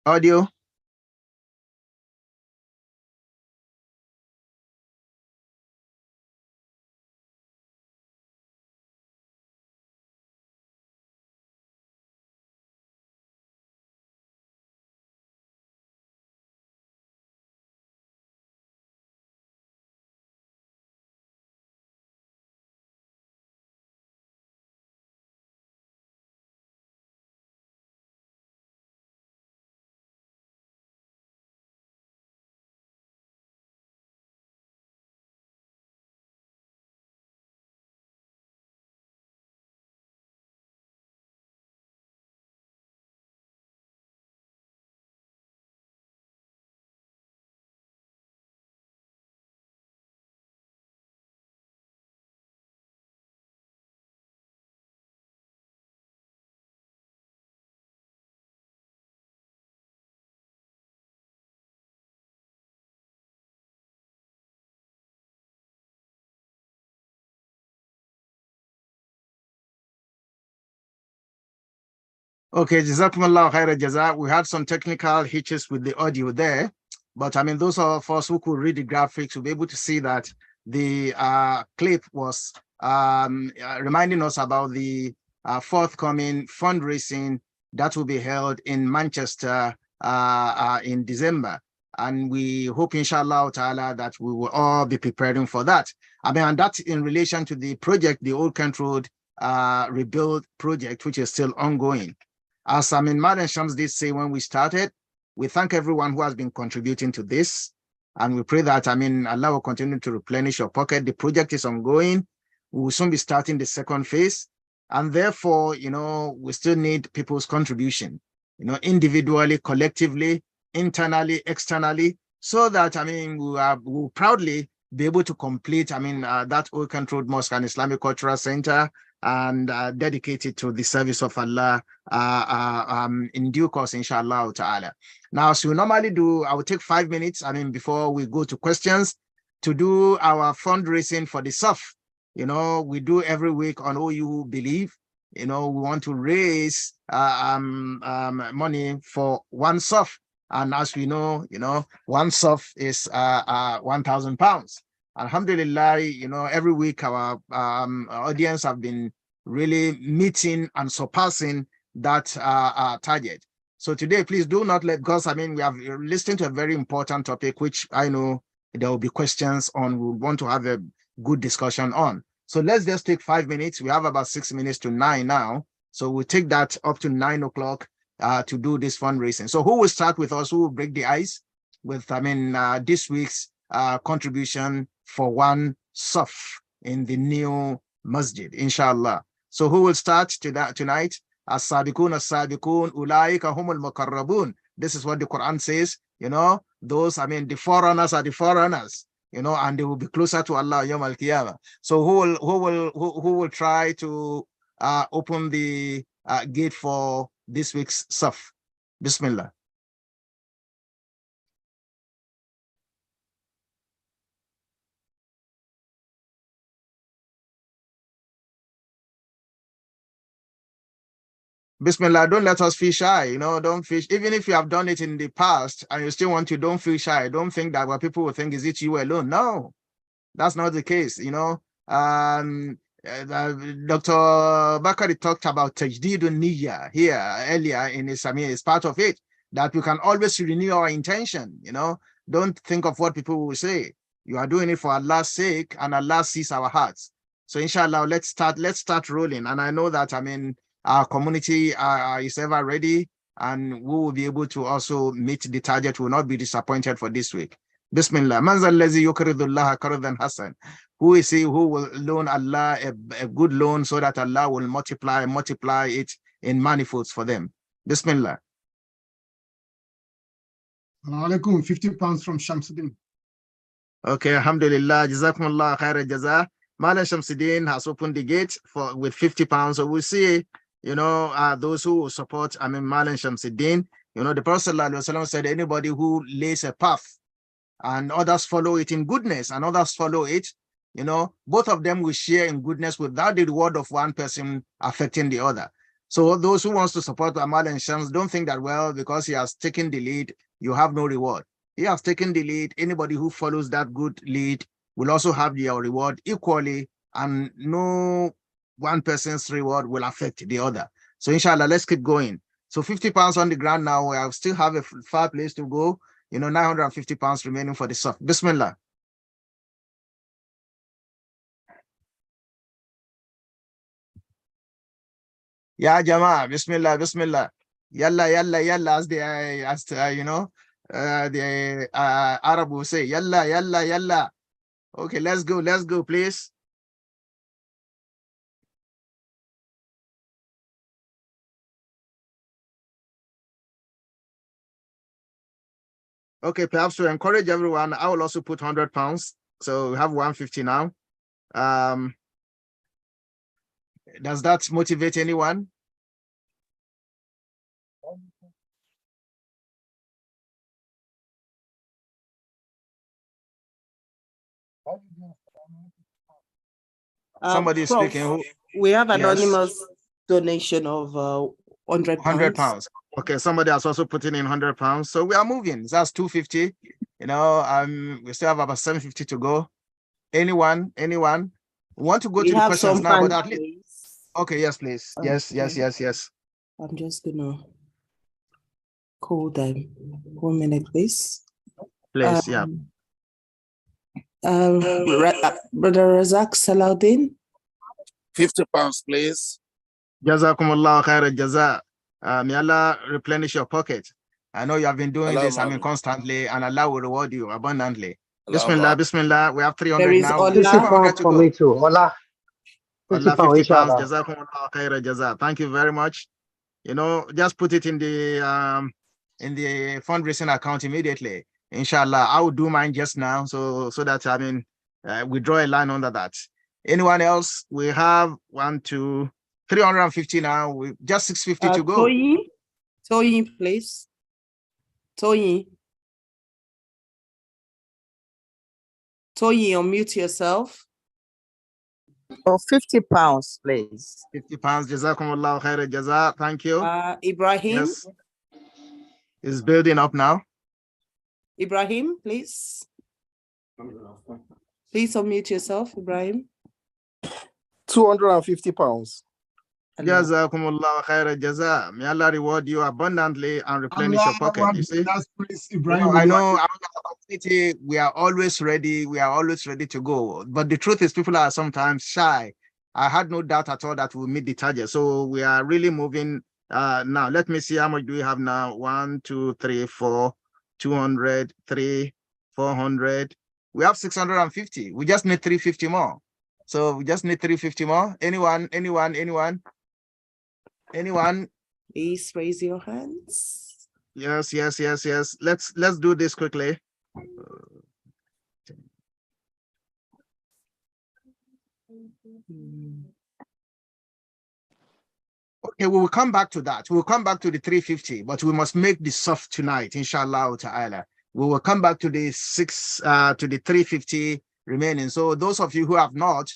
Audio. Okay, Jazakumullah khaira jaza. We had some technical hitches with the audio there, but those of us who could read the graphics will be able to see that the clip was reminding us about the forthcoming fundraising that will be held in Manchester in December. And we hope, inshallah ta'ala, that we will all be preparing for that. And that's in relation to the project, the Old Kent Road rebuild project, which is still ongoing. As Madam Shams did say when we started, we thank everyone who has been contributing to this. And we pray that, Allah will continue to replenish your pocket. The project is ongoing. We will soon be starting the second phase. And therefore, we still need people's contribution, individually, collectively, internally, externally, so that, we will proudly be able to complete, that Old Kent Road Mosque and Islamic Cultural Center and dedicated to the service of Allah in due course, inshallah ta'ala. Now, as we normally do, I will take 5 minutes, before we go to questions, to do our fundraising for the SAF. We do every week on OU Believe. We want to raise money for one SAF. And as we know, one SAF is 1,000 pounds. Alhamdulillah, every week our audience have been really meeting and surpassing that target. So today, please do not let go. We have listened to a very important topic, which I know there will be questions on. We want to have a good discussion on. So let's just take 5 minutes. We have about 6 minutes to 9 now. So we'll take that up to 9 o'clock to do this fundraising. So who will start with us? Who will break the ice with, this week's contribution for one SAF in the new masjid, inshallah. So who will start tonight? As-sabiqun, ulaika humul muqarrabun. This is what the Quran says. Those, the forerunners are the forerunners, and they will be closer to Allah yawm al-qiyamah. So who will try to open the gate for this week's SAF? Bismillah. Bismillah, don't let us feel shy, don't feel, even if you have done it in the past and you still want to, don't feel shy. Don't think that what people will think is it you alone. No, that's not the case, Dr. Bakari talked about tajdidun niyya here earlier in his, it's part of it, that we can always renew our intention, Don't think of what people will say. You are doing it for Allah's sake, and Allah sees our hearts. So inshallah, let's start rolling. And I know that, our community is ever ready, and we will be able to also meet the target. We will not be disappointed for this week. Bismillah. Man zal lazi yuqridullah qardan hasan. Who is he who will loan Allah a good loan so that Allah will multiply it in manifolds for them? Bismillah. Alaikum, 50 pounds from Shamsuddin. Okay, alhamdulillah. Jazakumullah khair jazaa. Malan Shamsuddin has opened the gate with 50 pounds. So we'll see, those who support, Malan Shamsuddin. The Prophet ﷺ said, anybody who lays a path and others follow it in goodness and others follow it, both of them will share in goodness without the reward of one person affecting the other. So those who wants to support Malan Shams, don't think that, well, because he has taken the lead, you have no reward. He has taken the lead. Anybody who follows that good lead will also have your reward equally, and no one person's reward will affect the other. So inshallah, let's keep going. So 50 pounds on the ground now. I still have a far place to go. 950 pounds remaining for the SAF. Bismillah. Ya Jama, Bismillah, Bismillah. Yalla, yalla, yalla, as the Arab will say, yalla, yalla, yalla. Okay, let's go, please. Okay, perhaps to encourage everyone, I will also put 100 pounds. So we have 150 now. Does that motivate anyone? Somebody is speaking. We have anonymous donation of 100 pounds. 100 pounds. Okay, somebody has also put in 100 pounds. So we are moving. That's 250. We still have about 750 to go. Anyone? We want to go to the questions now, but at least. Okay, yes, please. Yes. I'm just gonna call them. 1 minute, please. Please, yeah. Brother Razak Salahuddin. 50 pounds, please. Jazakumullah khairan jaza. May Allah replenish your pocket. I know you have been doing this, constantly, and Allah will reward you abundantly. Bismillah, Bismillah. We have 300 now. 50 pounds for me too. Allah. 50 pounds. Jazakumullah khairan jaza. Thank you very much. Just put it in the fundraising account immediately. Inshallah, I will do mine just now, so that we draw a line under that. Anyone else? We have 350 now. We just 650 to go. Toyin, please. Toyin, unmute yourself. Oh, 50 pounds, please. 50 pounds. Jazakumullah khair jaza. Thank you. Ibrahim. Yes. It's building up now. Ibrahim, please. Please unmute yourself, Ibrahim. 250 pounds. Jazakumullah khair jaza. May Allah reward you abundantly and replenish your pocket. You see? I know our community, we are always ready. We are always ready to go. But the truth is, people are sometimes shy. I had no doubt at all that we'll meet the target. So we are really moving. Now, let me see how much do we have now. 1, 2, 3, 4, 200, 3, 400. We have 650. We just need 350 more. So we just need 350 more. Anyone? Please raise your hands. Yes. Let's do this quickly. Okay, we will come back to that. We'll come back to the 350, but we must make the soft tonight, inshallah ta'ala. We will come back to the 350 remaining. So those of you who have not,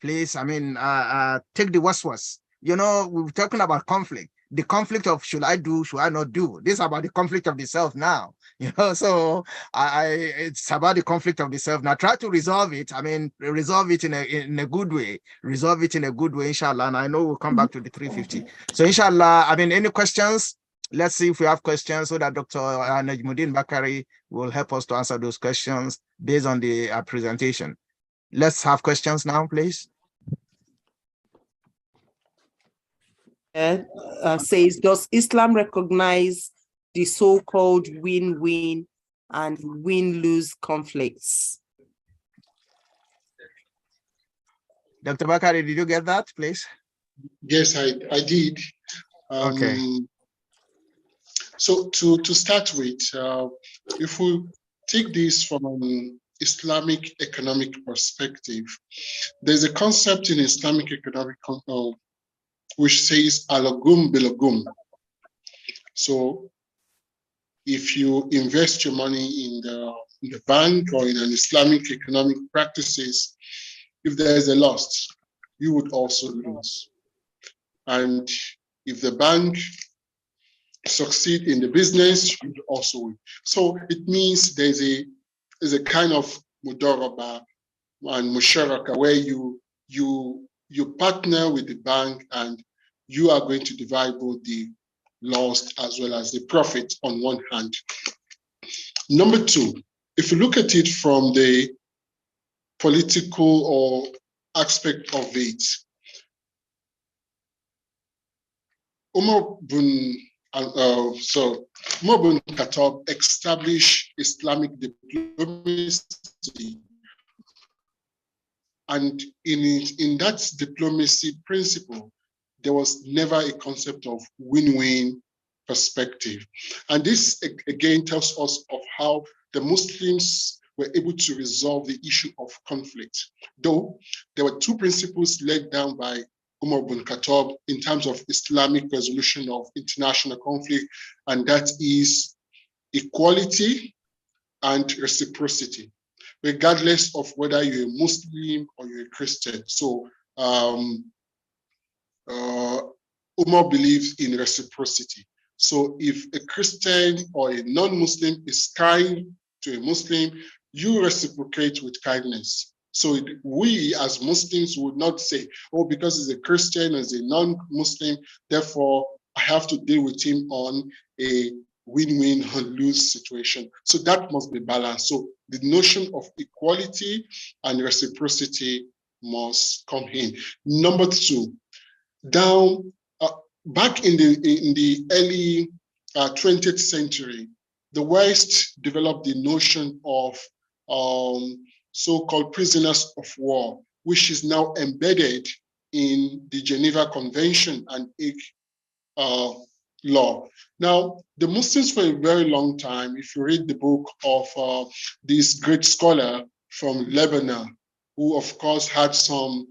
please, take the waswas. You know, we're talking about conflict. The conflict of should I do, should I not do? This is about the conflict of the self now. You know, so it's about the conflict of the self. Now try to resolve it. Resolve it in a good way. Resolve it in a good way, inshallah. And I know we'll come back to the 350. So inshallah, any questions? Let's see if we have questions so that Dr. Najmuddin Bakari will help us to answer those questions based on the presentation. Let's have questions now, please. Says, does Islam recognize the so-called win-win and win-lose conflicts? Dr. Bakari, did you get that, please? Yes, I did. Okay. So to start with, if we take this from an Islamic economic perspective, there's a concept in Islamic economic which says alagum bilagum. So if you invest your money in the bank or in an Islamic economic practices, if there is a loss, you would also lose. And if the bank succeed in the business, you would also win. So it means there's a kind of mudaraba and musharaka where you partner with the bank and you are going to divide both the loss as well as the profit on one hand. Number two, if you look at it from the political or aspect of it, Umar bin Khattab established Islamic diplomacy, and in that diplomacy principle, there was never a concept of win-win perspective. And this again tells us of how the Muslims were able to resolve the issue of conflict. Though there were two principles laid down by Umar bin Khattab in terms of Islamic resolution of international conflict, and that is equality and reciprocity, regardless of whether you're a Muslim or you're a Christian. So Umar believes in reciprocity. So if a Christian or a non-Muslim is kind to a Muslim, you reciprocate with kindness. So we as Muslims would not say, oh, because he's a Christian, as a non-Muslim, therefore I have to deal with him on a win-win or lose situation. So that must be balanced. So the notion of equality and reciprocity must come in. Number two, back in the early 20th century, the West developed the notion of so-called prisoners of war, which is now embedded in the Geneva Convention and Hague law. Now, the Muslims for a very long time, if you read the book of this great scholar from Lebanon, who of course had some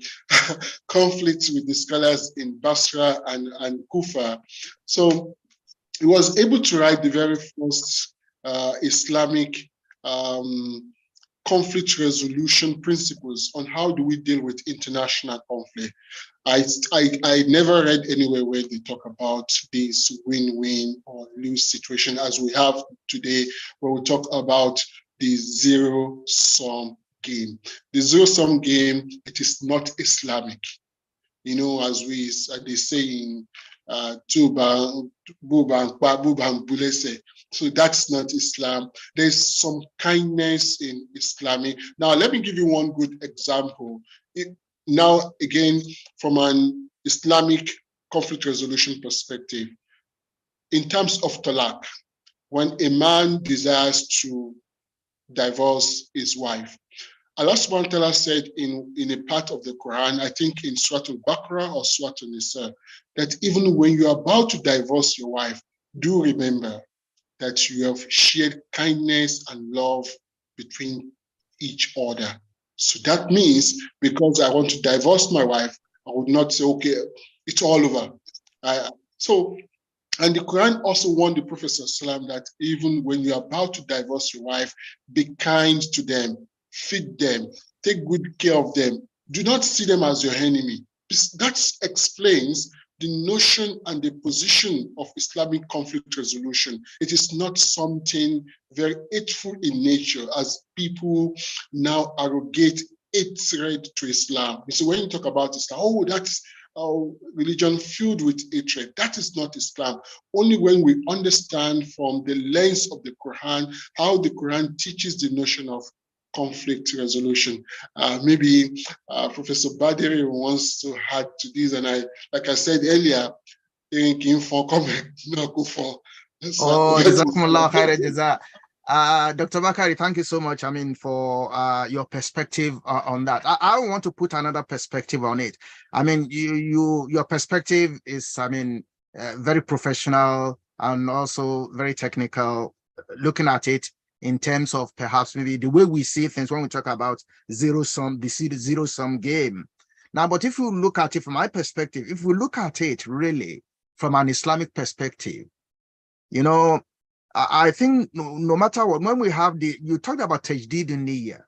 conflicts with the scholars in Basra and Kufa. So he was able to write the very first Islamic conflict resolution principles on how do we deal with international conflict. I never read anywhere where they talk about this win-win or lose situation as we have today, where we talk about the zero-sum game. The zero-sum game, it is not Islamic. You know, as they say in Tuba, Buba, Bulese. So that's not Islam. There's some kindness in Islamic. Now, let me give you one good example. Now, again, from an Islamic conflict resolution perspective, in terms of talaq, when a man desires to divorce his wife, Allah subhanahu wa ta'ala said in a part of the Quran, I think in Surah Al-Baqarah or Surah Al-Nisa, that even when you're about to divorce your wife, do remember that you have shared kindness and love between each other. So that means because I want to divorce my wife, I would not say, okay, it's all over. And the Quran also warned the Prophet ﷺ that even when you're about to divorce your wife, be kind to them, feed them, take good care of them. Do not see them as your enemy. That explains the notion and the position of Islamic conflict resolution. It is not something very hateful in nature as people now arrogate hatred to Islam. So when you talk about Islam, oh, that's religion filled with hatred. That is not Islam. Only when we understand from the lens of the Quran, how the Quran teaches the notion of conflict resolution. Maybe Professor Badiri wants to add to this, and like I said earlier, for comment, Jazakumullah khairan jaza. Dr. Bakari, thank you so much. I mean, for your perspective on that. I want to put another perspective on it. I mean, your perspective is, I mean, very professional and also very technical, looking at it in terms of perhaps maybe the way we see things when we talk about zero-sum game. Now, but if you look at it from my perspective, if we look at it really from an Islamic perspective, you know, I think no matter what, when we have you talked about tajdid in niyyah,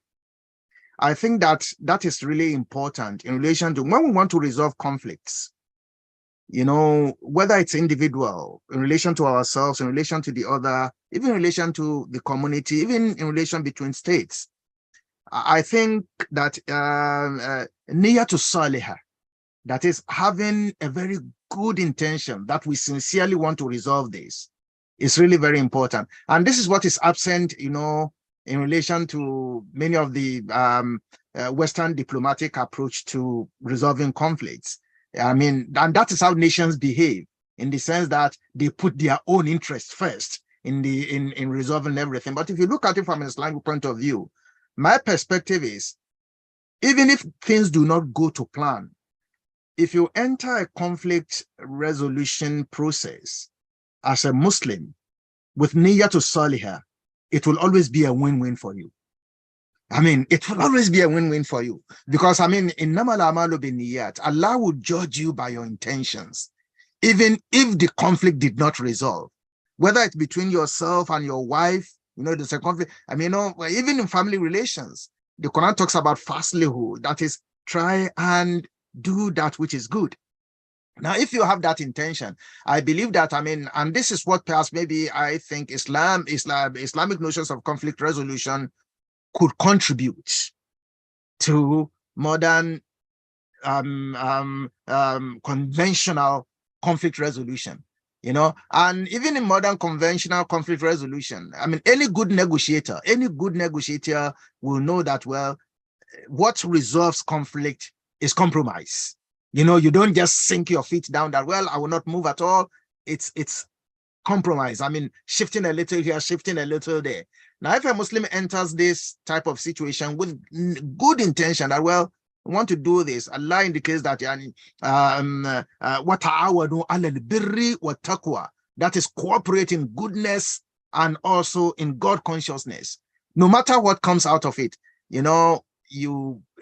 I think that is really important in relation to when we want to resolve conflicts, you know, whether it's individual, in relation to ourselves, in relation to the other, even in relation to the community, even in relation between states. I think that niyyah to salihah, that is having a very good intention that we sincerely want to resolve this, is really very important. And this is what is absent, you know, in relation to many of the Western diplomatic approach to resolving conflicts. I mean, and that is how nations behave, in the sense that they put their own interests first in resolving everything. But if you look at it from an Islamic point of view, my perspective is, even if things do not go to plan, if you enter a conflict resolution process as a Muslim with niyyah to salihah, it will always be a win-win for you. I mean, it will always be a win-win for you, because I mean, innamal a'malu binniyat, Allah will judge you by your intentions, even if the conflict did not resolve, whether it's between yourself and your wife. You know, there's a conflict. I mean, you know, even in family relations, the Quran talks about faslihu, that is, try and do that which is good. Now, if you have that intention, I believe that, I mean, and this is what perhaps maybe I think Islamic notions of conflict resolution could contribute to modern conventional conflict resolution, you know. And even in modern conventional conflict resolution, I mean, any good negotiator will know that, well, what resolves conflict is compromise. You know, you don't just sink your feet down that, well, I will not move at all. It's compromise. I mean, shifting a little here, shifting a little there. Now, if a Muslim enters this type of situation with good intention that, well, I want to do this, Allah indicates that that is cooperate in goodness and also in God consciousness. No matter what comes out of it, you know,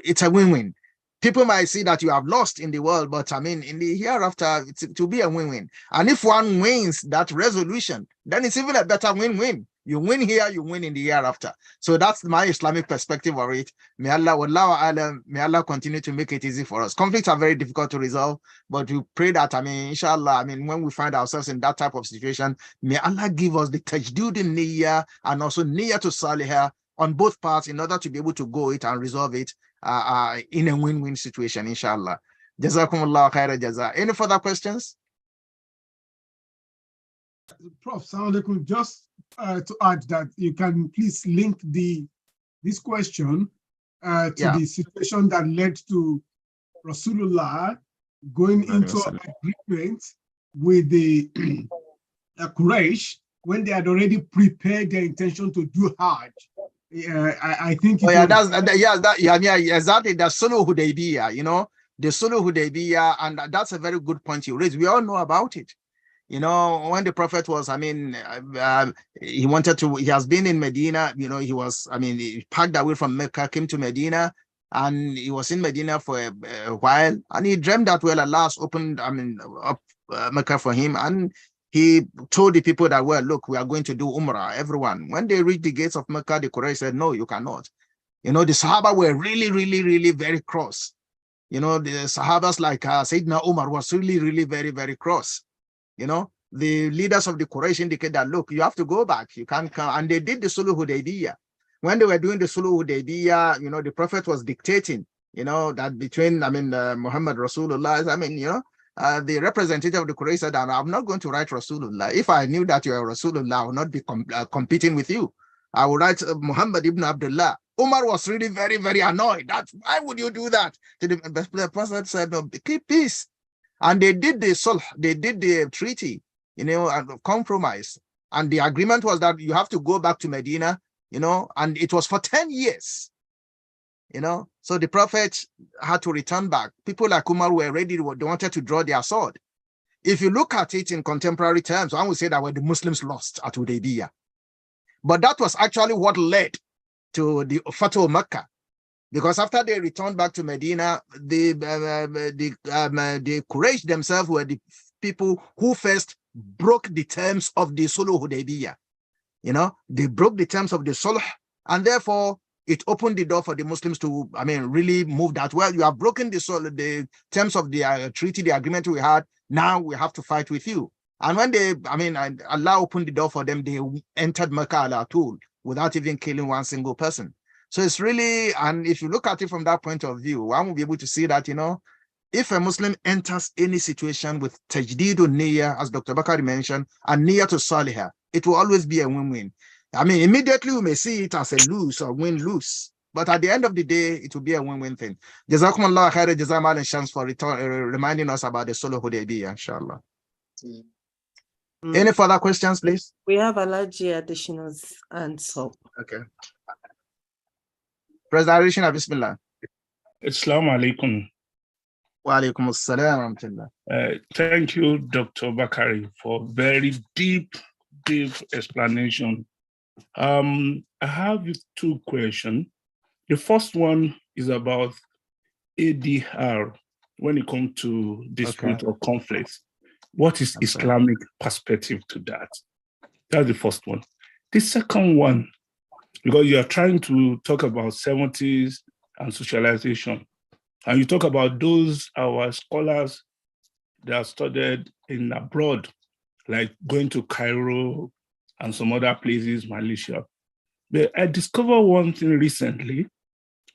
it's a win-win. People might see that you have lost in the world, but I mean, in the hereafter, it will be a win-win. And if one wins that resolution, then it's even a better win-win. You win here, you win in the hereafter. So that's my Islamic perspective of it. May Allah continue to make it easy for us. Conflicts are very difficult to resolve, but we pray that, I mean, inshallah, I mean, when we find ourselves in that type of situation, may Allah give us the tajdud in niyyah and also niyyah to salihah on both parts in order to be able to go it and resolve it in a win-win situation, inshallah. Jazakumullah khaira jaza. Any further questions? Prof, just to add that you can please link this question to the situation that led to Rasulullah going into agreement with the Quraysh when they had already prepared their intention to do Hajj. I think. Exactly. The Sulh Hudaybiyah, you know, the Sulh Hudaybiyah, and that's a very good point you raised. We all know about it. You know, when the Prophet was, I mean, he has been in Medina, you know, he packed away from Mecca, came to Medina, and he was in Medina for a while, and he dreamed that, well, Allah opened, up Mecca for him, and he told the people that, well, look, we are going to do Umrah, everyone. When they reached the gates of Mecca, the Quraysh said, no, you cannot. You know, the Sahaba were really, really, really very cross. You know, the Sahabas like Sayyidina Umar was really, really very, very cross. You know, the leaders of the Quraysh indicate that, look, you have to go back. You can't come. And they did the Sulh Hudaybiyah. When they were doing the Sulh Hudaybiyah, you know, the Prophet was dictating, you know, that between, Muhammad Rasulullah, you know, the representative of the Quraysh said, I'm not going to write Rasulullah. If I knew that you are Rasulullah, I would not be competing with you. I would write Muhammad ibn Abdullah. Umar was really very, very annoyed. Why would you do that? The Prophet said, no, keep peace. And they did the sulh, they did the treaty, you know, and compromise. And the agreement was that you have to go back to Medina, you know, and it was for 10 years, you know. So the Prophet had to return back. People like Umar were ready, they wanted to draw their sword. If you look at it in contemporary terms, one would say that the Muslims lost at Hudaybiyah. But that was actually what led to the Fatah of Mecca. Because after they returned back to Medina, the Quraysh themselves were the people who first broke the terms of the Sulh Hudaybiyah. You know, they broke the terms of the Sulh, and therefore it opened the door for the Muslims to, really move that. Well, you have broken the terms of the treaty, the agreement we had. Now we have to fight with you. And when Allah opened the door for them, they entered Mecca al-Atul without even killing one single person. So it's really, and if you look at it from that point of view, one will be able to see that, you know, if a Muslim enters any situation with tajdeed niyyah, as Dr. Bakari mentioned, and niyyah to salihah, it will always be a win-win. Immediately we may see it as a lose or win-lose, but at the end of the day, it will be a win-win thing. Jazakumullah khaira jazamal and shams for reminding us about the Sulh Hudaybiyah, inshallah. Any further questions, please? We have Alaji additionals and so. Okay. President Bismillah. Assalamu alaikum. Wa alaikum assalam wa rahmatullah. Thank you, Dr. Bakari, for very deep explanation. I have two questions. The first one is about ADR when it comes to dispute or conflicts. What is Islamic perspective to that? That's the first one. The second one, because you are trying to talk about 70s and socialization, and you talk about those our scholars that studied in abroad, like going to Cairo and some other places, Malaysia. But I discovered one thing recently.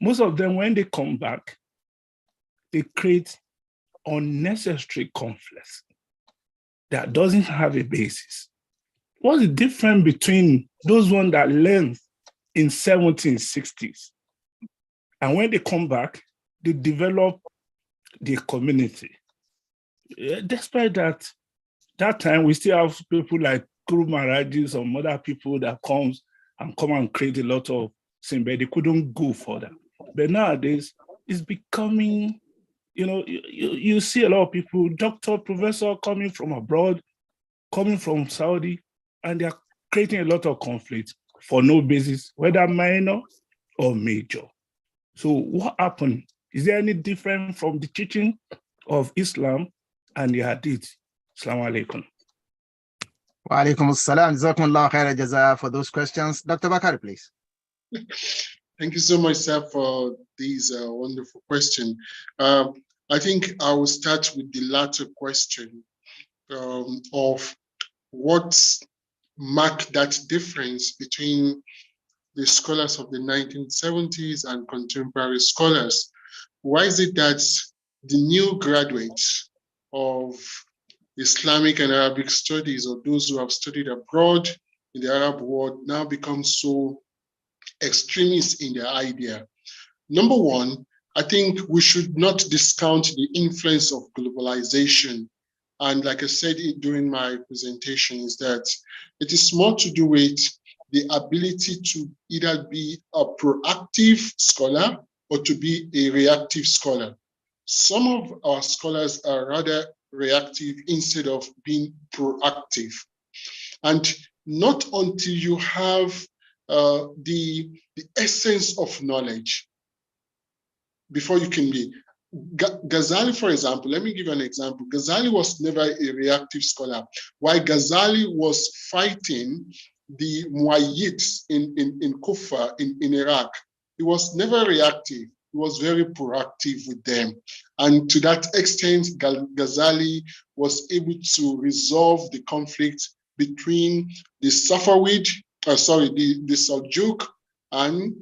Most of them, when they come back, they create unnecessary conflicts that doesn't have a basis. What's the difference between those ones that learn in 1760s and when they come back, they develop their community? Despite that time, we still have people like Guru Maharaji, some other people that come and create a lot of things, but they couldn't go further. But nowadays, it's becoming, you know, you see a lot of people, doctor, professor coming from abroad, coming from Saudi, and they're creating a lot of conflict for no basis, whether minor or major. So what happened? Is there any difference from the teaching of Islam and the Hadith? Assalamu alaikum. Wa alaikum assalam. Jazakumullah khaira jaza for those questions. Dr. Bakari, please. Thank you so much, sir, for these wonderful questions. I think I will start with the latter question of what marked that difference between the scholars of the 1970s and contemporary scholars. Why is it that the new graduates of Islamic and Arabic studies, or those who have studied abroad in the Arab world, now become so extremist in their idea? Number one, I think we should not discount the influence of globalization. And like I said during my presentation, is that it is more to do with the ability to either be a proactive scholar or to be a reactive scholar. Some of our scholars are rather reactive instead of being proactive. And not until you have the essence of knowledge before you can be. Ghazali, for example, let me give you an example. Ghazali was never a reactive scholar. While Ghazali was fighting the Muayyids in Kufa, in Iraq, he was never reactive. He was very proactive with them. And to that extent, Ghazali was able to resolve the conflict between the Safavid, the Seljuk and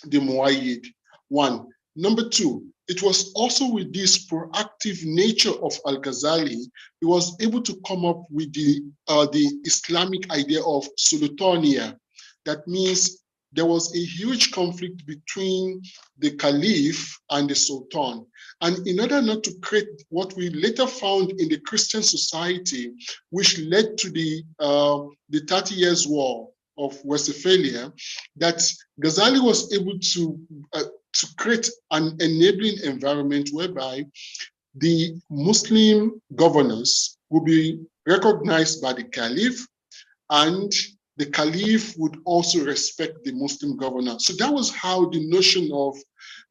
the Muayyid. One. Number two, it was also with this proactive nature of Al-Ghazali, he was able to come up with the Islamic idea of sultania. That means there was a huge conflict between the Caliph and the Sultan. And in order not to create what we later found in the Christian society, which led to the 30 Years' War of Westphalia, that Ghazali was able to create an enabling environment whereby the Muslim governors will be recognized by the Caliph, and the Caliph would also respect the Muslim governor. So that was how the notion of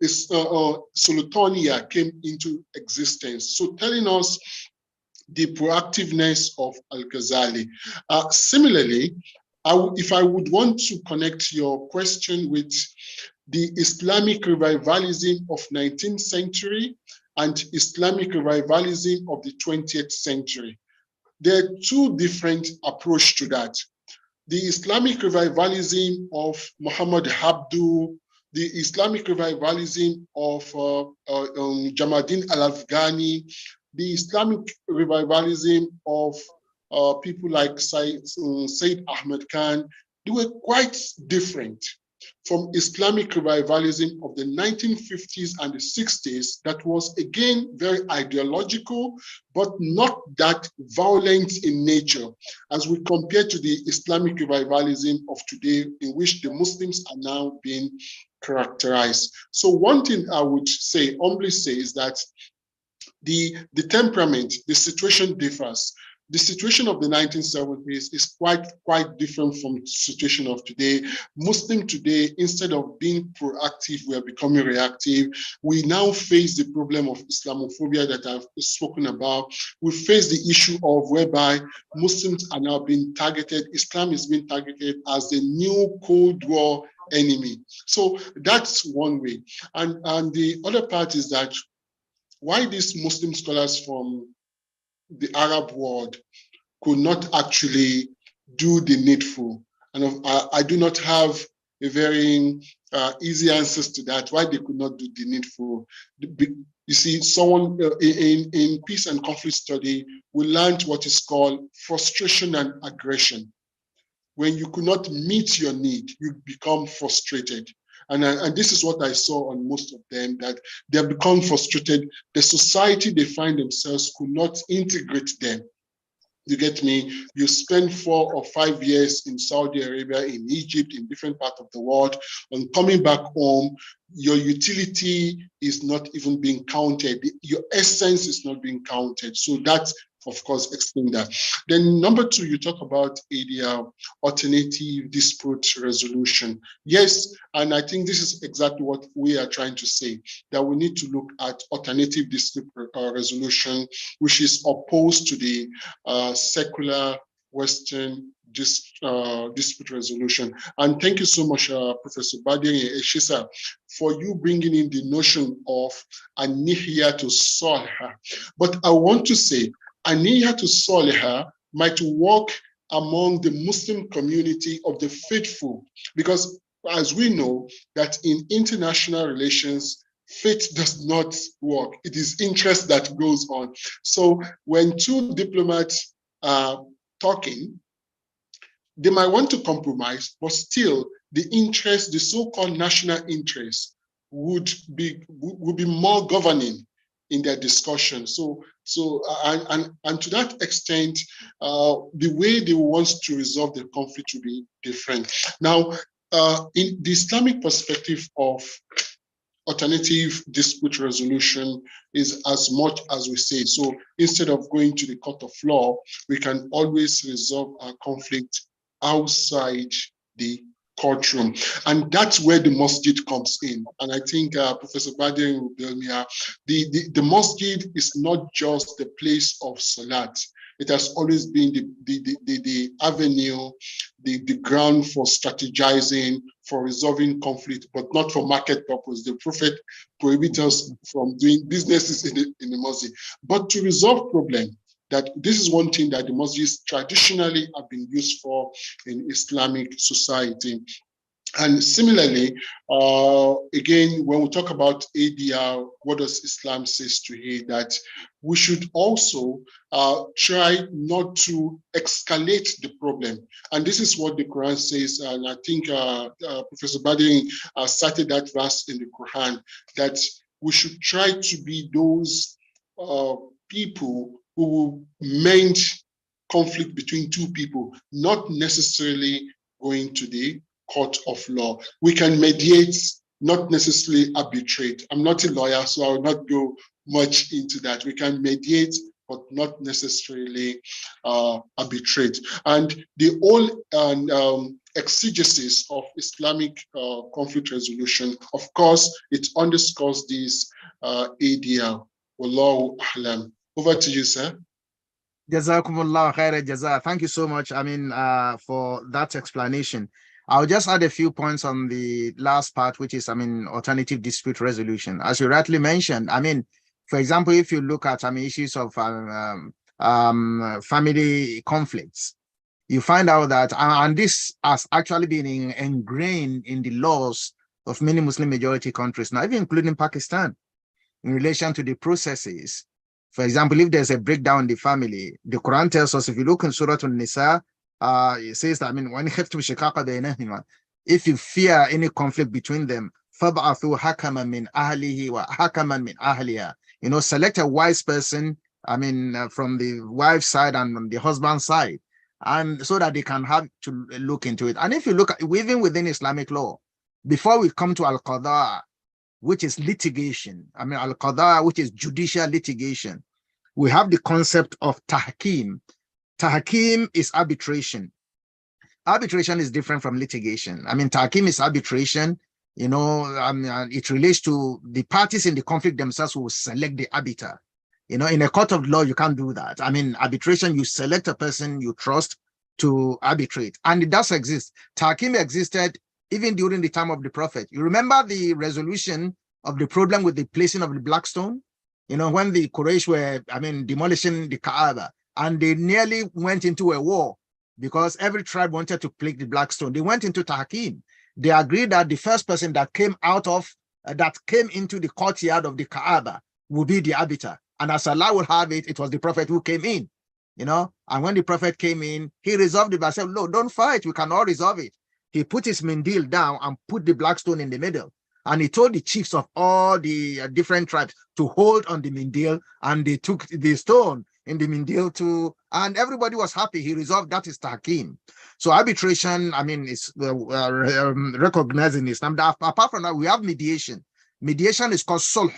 sultania came into existence. So telling us the proactiveness of Al-Ghazali. Similarly, if I would want to connect your question with the Islamic revivalism of 19th century and Islamic revivalism of the 20th century, there are two different approaches to that. The Islamic revivalism of Muhammad Habdu, the Islamic revivalism of Jamaluddin al-Afghani, the Islamic revivalism of people like Sayyid Ahmed Khan, they were quite different from Islamic revivalism of the 1950s and the 60s that was again very ideological, but not that violent in nature as we compare to the Islamic revivalism of today, in which the Muslims are now being characterized. So one thing I would say, humbly say, is that the temperament, the situation differs. The situation of the 1970s is quite different from the situation of today. Muslim today, instead of being proactive, we are becoming reactive. We now face the problem of Islamophobia that I've spoken about. We face the issue of whereby Muslims are now being targeted. Islam is being targeted as the new Cold War enemy. So that's one way. And the other part is that why these Muslim scholars from the Arab world could not actually do the needful. And I do not have a very easy answers to that, why they could not do the needful. You see, someone in peace and conflict study, we learned what is called frustration and aggression. When you could not meet your need, you become frustrated. And this is what I saw on most of them, that they have become frustrated. The society they find themselves could not integrate them. You get me? You spend 4 or 5 years in Saudi Arabia, in Egypt, in different parts of the world, and coming back home, your utility is not even being counted. Your essence is not being counted. So that of course, explain that. Then number two, you talk about the alternative dispute resolution. Yes, and I think this is exactly what we are trying to say, that we need to look at alternative dispute resolution, which is opposed to the secular Western dispute resolution. And thank you so much, Professor Badiri Eshisa, for you bringing in the notion of Anihya to Solha. But I want to say, Anihya to Solha might work among the Muslim community of the faithful, because as we know that in international relations, faith does not work. It is interest that goes on. So when two diplomats are talking, they might want to compromise, but still the interest, the so-called national interest, would be more governing in their discussion. So and to that extent, the way they want to resolve the conflict will be different. Now, in the Islamic perspective of alternative dispute resolution is as much as we say. So instead of going to the court of law, we can always resolve our conflict outside the courtroom. And that's where the masjid comes in. And I think Professor Badiri will tell me, the masjid is not just the place of salat. It has always been the avenue, the ground for strategizing, for resolving conflict, but not for market purpose. The Prophet prohibits us from doing businesses in the masjid. But to resolve problems, that this is one thing that the masjids traditionally have been used for in Islamic society. And similarly, again, when we talk about ADR, what does Islam says to it? That we should also try not to escalate the problem. And this is what the Quran says, and I think Professor Badiri cited that verse in the Quran, that we should try to be those people who will mend conflict between two people, not necessarily going to the court of law. We can mediate, not necessarily arbitrate. I'm not a lawyer, so I will not go much into that. We can mediate, but not necessarily arbitrate. And the whole exegesis of Islamic conflict resolution, of course, it underscores this ADL. Wallahu a'lam. Over to you, sir. Jazakumullah khaira jaza. Thank you so much, for that explanation. I'll just add a few points on the last part, which is, alternative dispute resolution. As you rightly mentioned, for example, if you look at, issues of family conflicts, you find out that, and this has actually been ingrained in the laws of many Muslim majority countries now, even including Pakistan, in relation to the processes. For example, if there's a breakdown in the family, the Quran tells us, if you look in Surah An-Nisa, it says that, if you fear any conflict between them, فَبْعَثُوا حَكَمًا مِنْ أَهْلِهِ وَحَكَمًا مِنْ أَهْلِهَا. Select a wise person, from the wife's side and from the husband's side, and so that they can have to look into it. And if you look at, even within Islamic law, before we come to Al-Qadha, which is litigation, Al-Qadha, which is judicial litigation, we have the concept of tahkim. Tahkim is arbitration. Arbitration is different from litigation. Tahkim is arbitration, it relates to the parties in the conflict themselves who will select the arbiter. In a court of law, you can't do that. Arbitration, you select a person you trust to arbitrate, and it does exist. Tahkim existed even during the time of the Prophet. You remember the resolution of the problem with the placing of the black stone? When the Quraysh were, demolishing the Kaaba, and they nearly went into a war because every tribe wanted to place the black stone. They went into Tahkim. They agreed that the first person that came into the courtyard of the Kaaba would be the arbiter. And as Allah would have it, it was the Prophet who came in, and when the Prophet came in, he resolved it by saying, no, don't fight, we can all resolve it. He put his mindil down and put the black stone in the middle. And he told the chiefs of all the different tribes to hold on the mindil, and they took the stone in the mindil too, and everybody was happy. He resolved. That is tahkim. So arbitration, is recognized in Islam. Apart from that, we have mediation. Mediation is called sulh.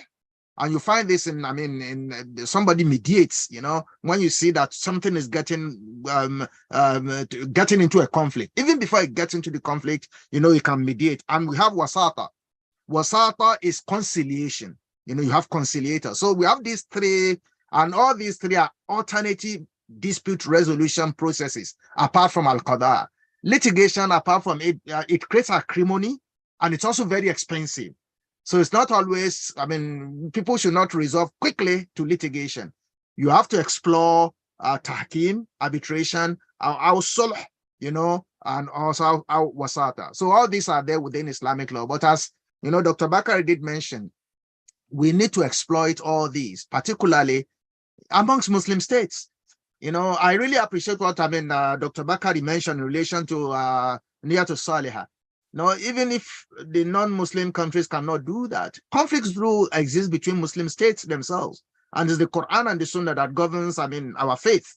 And you find this in, I mean, in somebody mediates, you know, when you see that something is getting into a conflict, even before it gets into the conflict, you know, you can mediate. And we have wasata. Wasata is conciliation. You know, you have conciliator. So we have these three, and all these three are alternative dispute resolution processes, apart from al-qada. Litigation, apart from it, it creates acrimony, and it's also very expensive. So it's not always, I mean, people should not resolve quickly to litigation. You have to explore tahkim, arbitration, our sulh, you know, and also our wasata. So all these are there within Islamic law. But as, you know, Dr. Bakari did mention, we need to exploit all these, particularly amongst Muslim states. You know, I really appreciate what, Dr. Bakari mentioned in relation to Niyatu Salihah. No, even if the non-Muslim countries cannot do that, conflicts do exist between Muslim states themselves. And it's the Quran and the Sunnah that governs, our faith.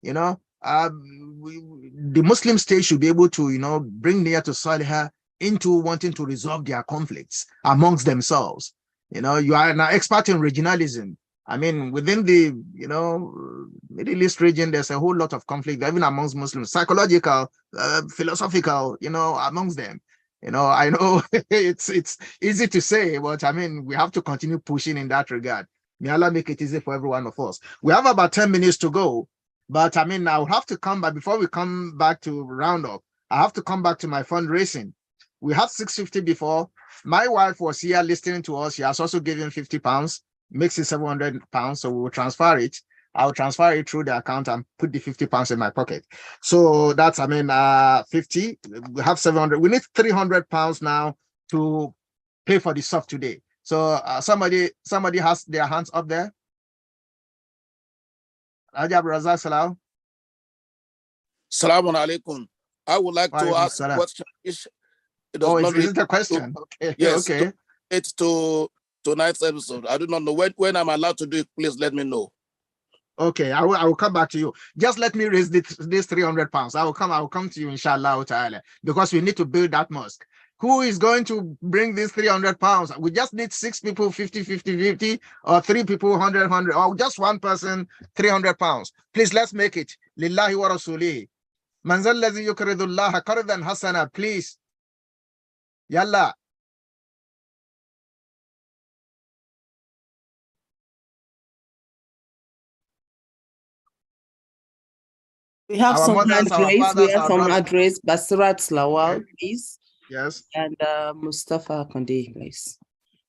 You know, the Muslim states should be able to, you know, bring Niyatu Salihah into wanting to resolve their conflicts amongst themselves. You know, you are an expert in regionalism. I mean, within the, you know, Middle East region, there's a whole lot of conflict, even amongst Muslims, psychological, philosophical, you know, amongst them. You know, I know it's easy to say, but I mean, we have to continue pushing in that regard. May Allah make it easy for every one of us. We have about 10 minutes to go, but I mean, I'll have to come back, before we come back to round up, I have to come back to my fundraising. We had 650 before. My wife was here listening to us. She has also given £50, makes it £700, so we will transfer it. I'll transfer it through the account and put the £50 in my pocket. So that's, 50. We have 700. We need £300 now to pay for the soft today. So somebody has their hands up there. Rajab Razak Salam. Salaam alaikum. I would like to ask a question. Is it a question? Okay. Yes. Okay. It's to tonight's episode. I do not know when I'm allowed to do it. Please let me know. Okay, I will come back to you. Just let me raise this £300. I will come to you, inshallah ta'ala, because we need to build that mosque. Who is going to bring this £300? We just need 6 people, 50, or 3 people, 100, or just one person, £300. Please, let's make it. Lillahi wa rasulihi. Man zal ladhi yukridu Allah qardan hasana, please. Yalla. We have Our some mothers, our address. fathers, We have our some brothers. address. Basirat Lawal, Okay. please. Yes. And Mustafa Konde, please.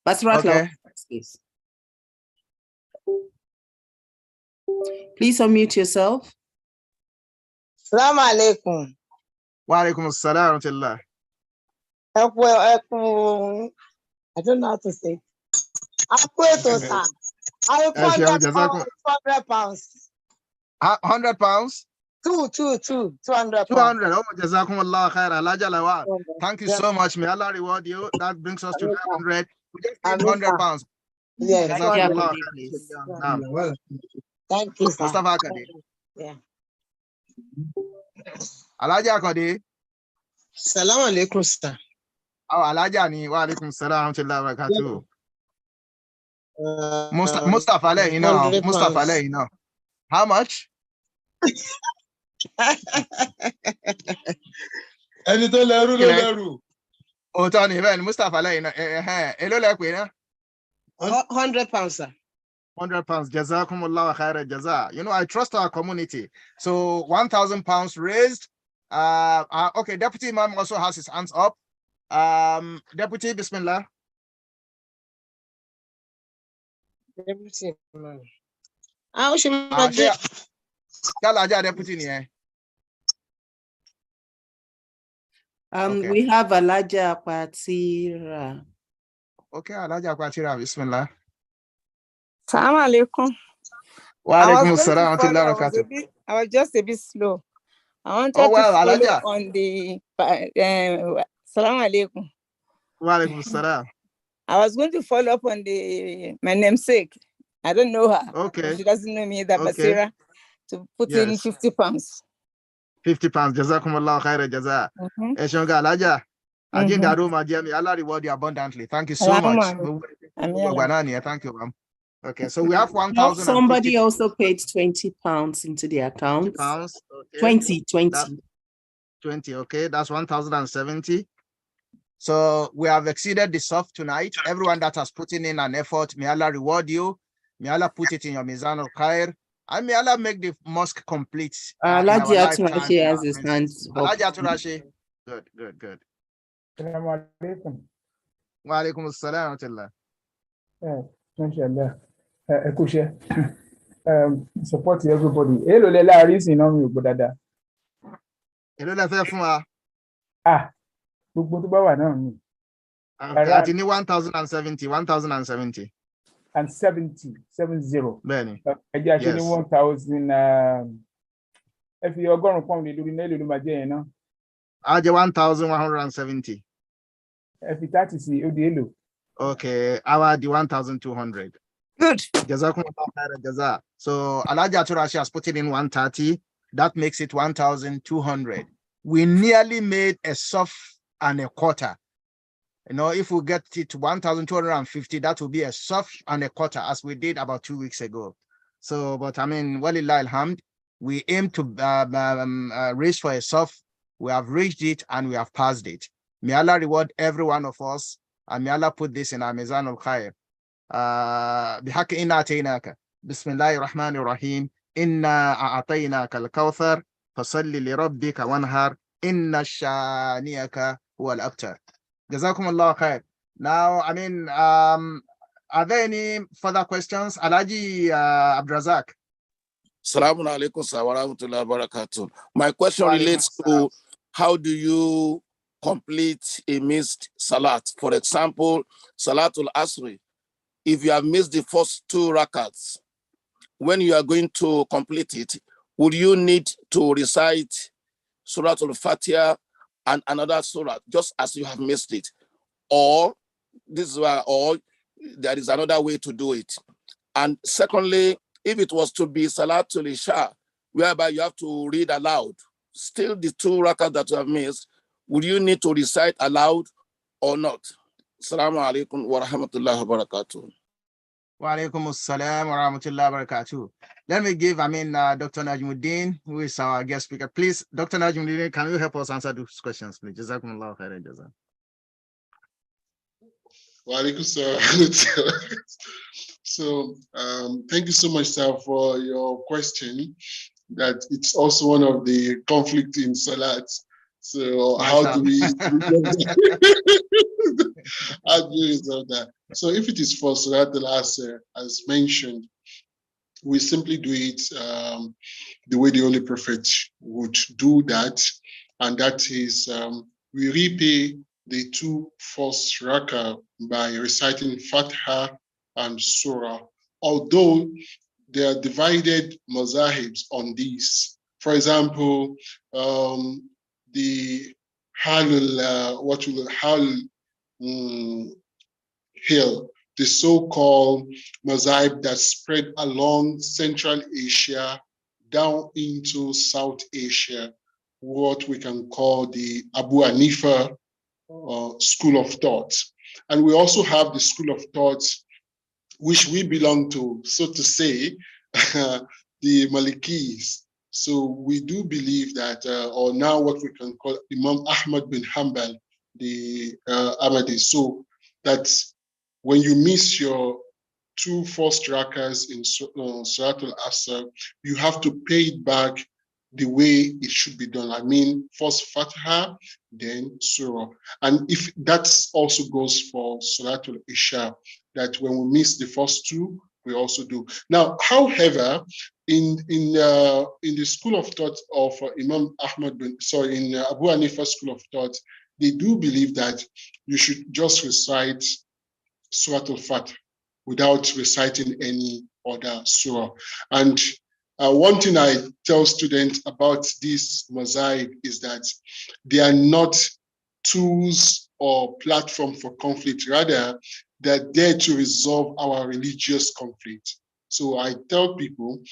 Basirat Okay. Lawal, please. Please unmute yourself. Assalamu alaikum. Wa alaikum assalam wa rahmatullah. I don't know how to say. I will £200. £100? 200 200. Oh, jazakumullah khair. Allah Jalla wa. Thank you so much. May Allah reward you. That brings us to 900. We just need £100. Yes. Jazakumullah khair. Thank you, sir. Mustafa Kadi. Yeah. Alaja Kadi. Salam alaikum, sir. Oh, Alaja ni. Wa alaikum salam wa rahmatullahi wa barakatuh. Mustafa Ale, you know. Mustafa Ale, you know. How much? Oh, Tony, even Mustafa Ale, you know. Hello, like, £100, sir. £100. Jazakumullah khair jaza. You know, I trust our community. So £1,000 raised. Okay, Deputy Imam also has his hands up. Deputy, Bismillah. Deputy. Deputy. We have Alaja Patira. Okay, Alaja Patira, Bismillah. Assalamu alaikum. Wa alaikum assalam wa rahmatullahi wa barakatuh. I was just a bit slow. I wanted to follow Alaja. On the Assalamu alaikum. Wa alaikum assalam. I was going to follow up on my namesake. I don't know her. Okay. She doesn't know me, that Basira, to put in £50. £50. Jazakumullah khair jaza. Eshonga Alaja. Ajin Daruma Jami, Allah reward you abundantly. Thank you so much. Thank you, ma'am. Okay, so we have No, 1,050 somebody also paid 20 pounds into the account. pounds. Okay. 20. That's 20, okay, that's 1,070. So we have exceeded the soft tonight. Everyone that has put in an effort, may Allah reward you. May Allah put it in your Mizan al-Khair. And may Allah make the mosque complete in our Alhaji lifetime. Aturashi has his hands up. Alhaji Aturashi. Good, good, good. Assalamu alaikum. Wa alaikum assalam wa rahmatullah. Inshallah. Support everybody. Hello, Lela Arisi, no me bodada. Hello, la fẹ́ fún wa. Gbogbo tó bá wà náà ni. Àti ní 1,070, 1,070. And 70. Bẹ́ẹ̀ni. Ẹ jẹ́ àṣẹ ní 1,000. Ẹ fi ọgọ́rùn-ún pound lórí náà ló máa jẹ́ yẹn náà. Á jẹ́ 1,170. Ẹ fi 30 sí ó di èlò. Okay, our the 1,200. Good. Jazakumullah khairan jaza. So Alhaji Aturashi has put it in 130. That makes it 1,200. We nearly made a soft and a quarter. You know, if we get it to 1,250, that will be a soft and a quarter, as we did about 2 weeks ago. So, but I mean, walillah alhamd, we aim to reach for a soft. We have reached it and we have passed it. May Allah reward every one of us, and may Allah put this in our Mizan al-Khair. بحق إنا أتيناك بسم الله الرحمن الرحيم إنا أعطيناك الكوثر فصل لربك وانهر إن شانئك هو الأبتر. جزاكم الله خير. Now, I mean, are there any further questions? Alhaji Abdrazak. Assalamu alaikum wa rahmatullahi wa barakatuh. My question relates to how do you complete a missed salat? For example, Salatul Asri. If you have missed the first 2 rakats, when you are going to complete it, would you need to recite Surah Al-Fatiha and another surah, just as you have missed it? Or there is another way to do it? And secondly, if it was to be Salatul Isha, whereby you have to read aloud, still the 2 rakats that you have missed, would you need to recite aloud or not? Assalamu alaikum wa rahmatullahi wa barakatuh. Wa alaikum assalam wa rahmatullahi wa barakatuh. Let me give, Dr. Najmuddin, who is our guest speaker. Please, Dr. Najmuddin, can you help us answer those questions, please? Jazakumullahu khairan jaza. Wa alaikum assalam. So, thank you so much, sir, for your question. That it's also one of the conflict in Salat. So how do we resolve that? So if it is for Salat al-Asr, as mentioned, we simply do it the way the Holy Prophet would do that, and that is we repay the 2 first rakah by reciting Fatiha and Surah, although there are divided mazahibs on these. For example, the Hill, the so-called mazahib that spread along Central Asia down into South Asia, what we can call the Abu Hanifa school of thought. And we also have the school of thought which we belong to, so to say, the Malikis. So we do believe that, or now what we can call Imam Ahmad bin Hanbal, the Ahmadi, so that when you miss your 2 first rakas in Surat al-Asr, you have to pay it back the way it should be done. I mean, first Fatiha, then Surah. And if that also goes for Salatul Isha, that when we miss the first 2, we also do. Now, however, in the school of thought of Imam Ahmad in Abu Hanifa school of thought, they do believe that you should just recite Surah Al-Fatih without reciting any other surah. And one thing I tell students about this mosaic is that they are not tools or platform for conflict. Rather, they're there to resolve our religious conflict. So I tell people,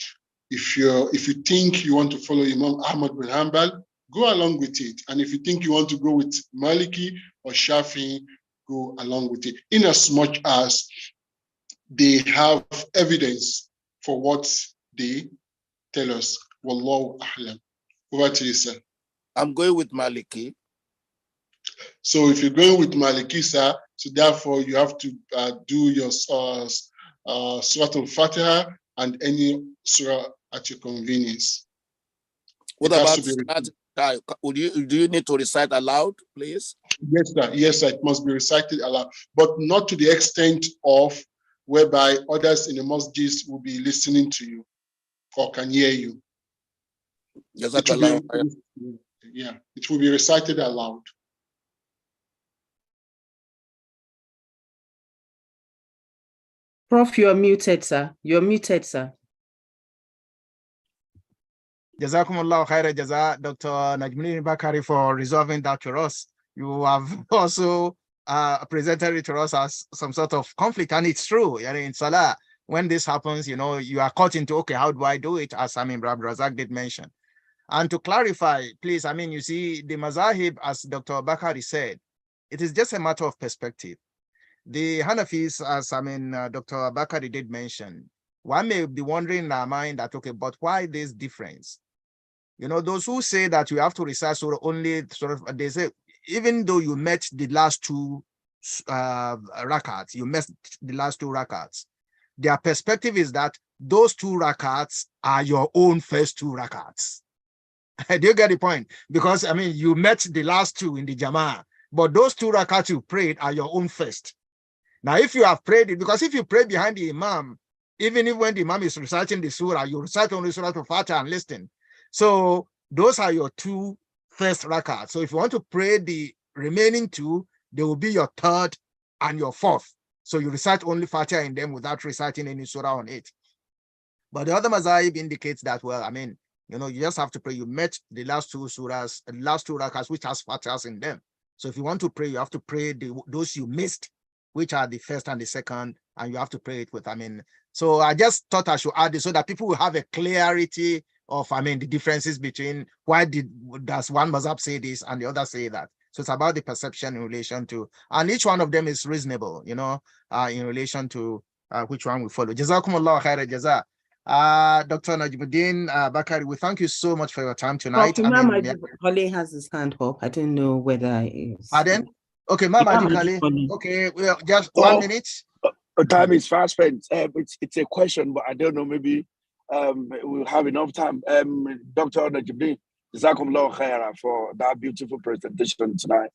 if you think you want to follow Imam Ahmad bin Hanbal, go along with it. And if you think you want to go with Maliki or Shafi, go along with it. In as much as they have evidence for what they tell us. Wallahu a'lam. Over to you, sir. I'm going with Maliki. So if you're going with Maliki, sir, so therefore you have to do your Surah Al-Fatiha and any surah at your convenience. What about do you need to recite aloud, please? Yes, sir. Yes, sir. It must be recited aloud, but not to the extent of whereby others in the masjids will be listening to you or can hear you. It will be recited aloud. Prof, you're muted, sir. You're muted, sir. Jazakumullah khaira jaza, Dr. Najmuddin Bakari, for resolving that to us. You have also presented it to us as some sort of conflict, and it's true. In Salah, when this happens, you are caught into, okay, how do I do it? As Brother Razak did mention. And to clarify, please, you see, the mazahib, as Dr. Bakari said, it is just a matter of perspective. The Hanafis, as Dr. Bakari did mention, one may be wondering in our mind that, okay, but why this difference? Those who say that you have to recite surah only, they say, even though you met the last two rakats, their perspective is that those two rakats are your own first two rakats. Do you get the point? Because, you met the last two in the Jama'ah, but those two rakats you prayed are your own first. Now, if you have prayed it, because if you pray behind the Imam, even if when the Imam is reciting the surah, you recite only Surah Al-Fatiha and listen. So those are your two first rakats. So if you want to pray the remaining two, they will be your third and your fourth. So you recite only Fatiha in them without reciting any surah on it. But the other mazahib indicates that, well, you just have to pray. You met the last two surahs, the last two rakats, which has Fatihas in them. So if you want to pray, you have to pray those you missed, which are the first and the second, and you have to pray it with, So I just thought I should add this so that people will have a clarity of, the differences between why does one mazhab say this and the other say that. So it's about the perception in relation to, and each one of them is reasonable, in relation to which one we follow. Jazakumullah khaira jaza. Dr. Najmuddin Bakari, we thank you so much for your time tonight. Khali has his hand up. I didn't know whether it's... Pardon? Okay, Mama Khali. Okay, well, just 1 minute. Time is fast spent. It's a question, but I don't know, maybe we'll have enough time. Dr. Najmuddin, Jazakumullah khaira for that beautiful presentation tonight.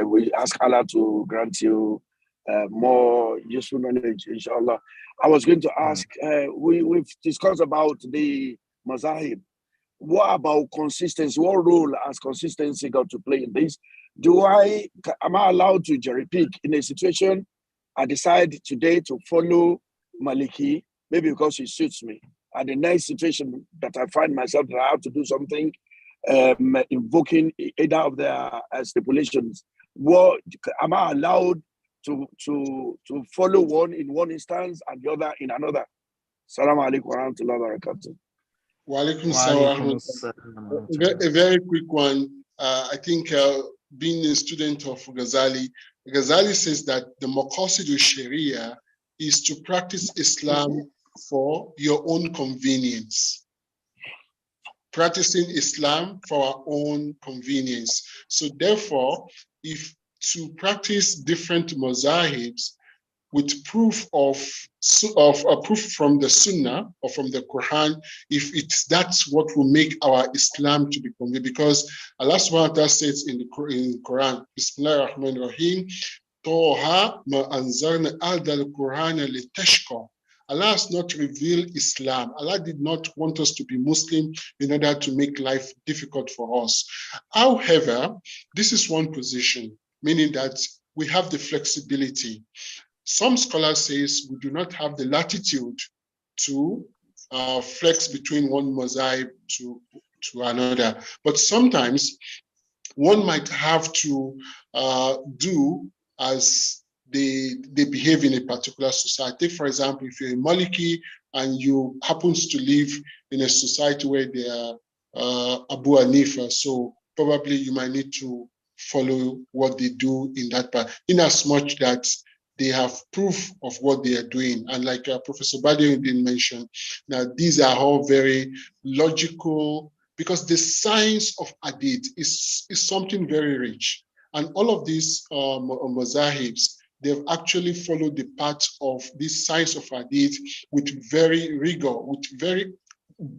We ask Allah to grant you more useful knowledge, inshallah. I was going to ask, we've discussed about the mazahib. What about consistency? What role has consistency got to play in this? Am I allowed to cherry pick in a situation? I decide today to follow Maliki, maybe because it suits me. And the next situation that I find myself that I have to do something, invoking either of their stipulations, what am I allowed to follow one in one instance and the other in another? Assalamu alaikum wa rahmatullahi wa barakatuh. Wa alaikum salam. A very quick one. I think being a student of Ghazali says that the maqasid al-sharia is to practice Islam for your own convenience. Practicing Islam for our own convenience. So therefore, if to practice different mazahibs with proof proof from the Sunnah or from the Quran, that's what will make our Islam to be complete. Because Allah subhanahu wa ta'ala says in the Quran, Bismillah ar-Rahman ar-Rahim, Toha ma anzalna al-Qur'ana litashqa. Allah has not revealed Islam. Allah did not want us to be Muslim in order to make life difficult for us. However, this is one position, meaning that we have the flexibility. Some scholars say we do not have the latitude to flex between one mazahib to another. But sometimes one might have to do as they behave in a particular society. For example, if you're a Maliki and you happens to live in a society where they are Abu Hanifa, so probably you might need to follow what they do in that part, in as much that they have proof of what they are doing. And like Professor Badiouddin mentioned, now these are all very logical, because the science of hadith is something very rich. And all of these mazahibs, they've actually followed the path of this science of hadith with very rigor, with very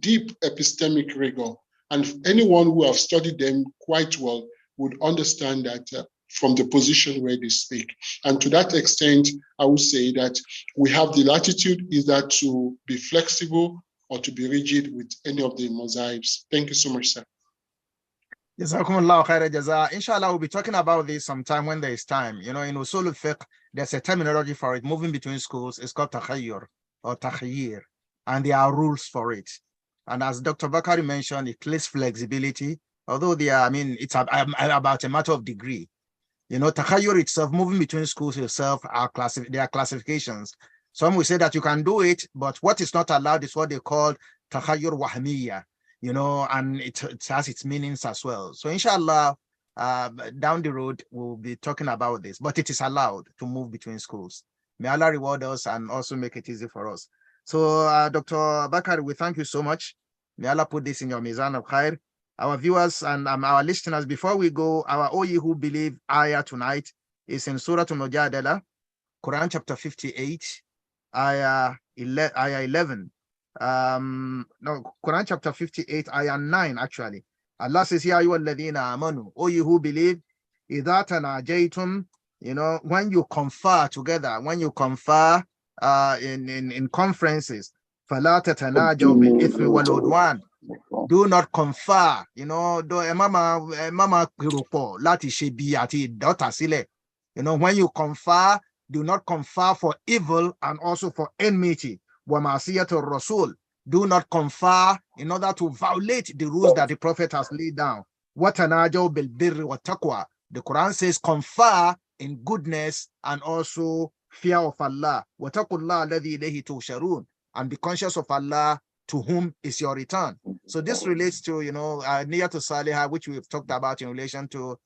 deep epistemic rigor. And anyone who have studied them quite well would understand that from the position where they speak. And to that extent, I would say that we have the latitude either to be flexible or to be rigid with any of the mazahibs. Thank you so much, sir. Jazakumullahu khairan jaza. Inshallah, we'll be talking about this sometime when there is time. You know, in Usul al-Fiqh, there's a terminology for it. Moving between schools is called takhayyur or takhayyir, and there are rules for it. And as Dr. Bakari mentioned, it plays flexibility, although it's about a matter of degree. You know, takhayyur itself, moving between schools itself, there are classifications. Some will say that you can do it, but what is not allowed is what they call takhayyur wahmiyya. You know, and it has its meanings as well. So inshallah, down the road, we'll be talking about this, but it is allowed to move between schools. May Allah reward us and also make it easy for us. So Dr. Bakari, we thank you so much. May Allah put this in your mizan of khair. Our viewers and our listeners, before we go, our O ye who believe ayah tonight is in Surah Al-Mujadala, Quran chapter 58, ayah 11. No, Quran chapter 58, ayah 9, actually. Allah says, Ya ayyuhalladhina amanu, O you who believe, idha tanajaytum, you know, when you confer together, when you confer in conferences, fala tatanajaw bil ithmi wal udwan. Do not confer, you know, mama lati shebi ati dota sile. You know, when you confer, do not confer for evil and also for enmity. Rasul, do not confer in order to violate the rules that the Prophet has laid down. Watanajaw bil birri wa taqwa. The Quran says confer in goodness and also fear of Allah. Wattaqullah alladhi ilayhi tusharun. And be conscious of Allah, to whom is your return. So this relates to, you know, Niyatul Salihah, which we've talked about in relation to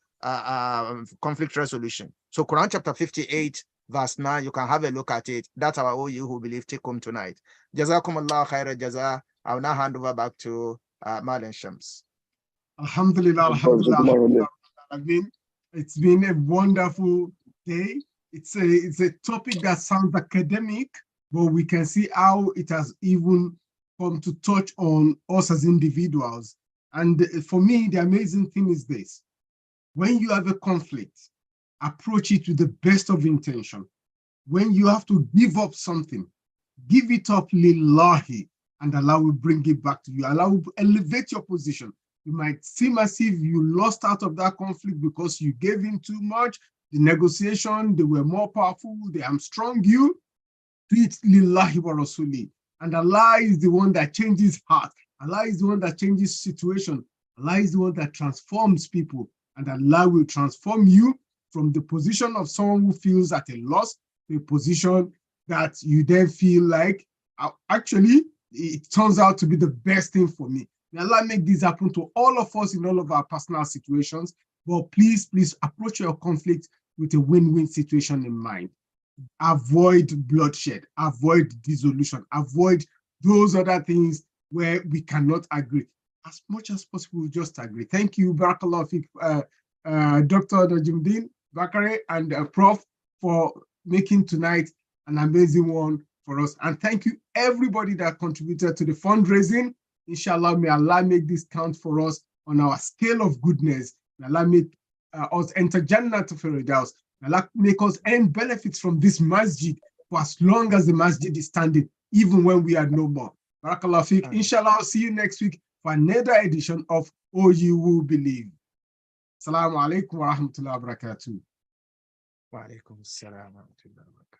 conflict resolution. So Quran chapter 58, verse 9, you can have a look at it. That's our all you who believe take home tonight. Jazakumullah khairan jaza. I'll now hand over back to Malan Shams. Alhamdulillah, alhamdulillah. It's been a wonderful day. It's a topic that sounds academic, but we can see how it has even come to touch on us as individuals. And for me, the amazing thing is this: when you have a conflict, approach it with the best of intention. When you have to give up something, give it up lillahi, and Allah will bring it back to you. Allah will elevate your position. You might seem as if you lost out of that conflict because you gave in too much. The negotiation, they were more powerful, they hamstrung you. Do it lillahi wa rasuli. And Allah is the one that changes heart. Allah is the one that changes situation. Allah is the one that transforms people. And Allah will transform you from the position of someone who feels at a loss to a position that you then feel like, actually, it turns out to be the best thing for me. May Allah make this happen to all of us in all of our personal situations. But please, please approach your conflict with a win-win situation in mind. Avoid bloodshed, avoid dissolution, avoid those other things where we cannot agree. As much as possible, just agree. Thank you, Barakallahu Fiqh, Dr. Najimuddin Bakare and Prof for making tonight an amazing one for us. And thank you everybody that contributed to the fundraising. Inshallah, may Allah make this count for us on our scale of goodness. May Allah make us enter Jannah to Firdaus. May Allah make us earn benefits from this masjid for as long as the masjid is standing, even when we are no more. Barakallahu Fiqh. Inshallah, I'll see you next week for another edition of O You Will Believe. Assalamu alaikum wa rahmatullahi wa barakatuh. Wa alaikum assalam wa rahmatullahi wa barakatuh.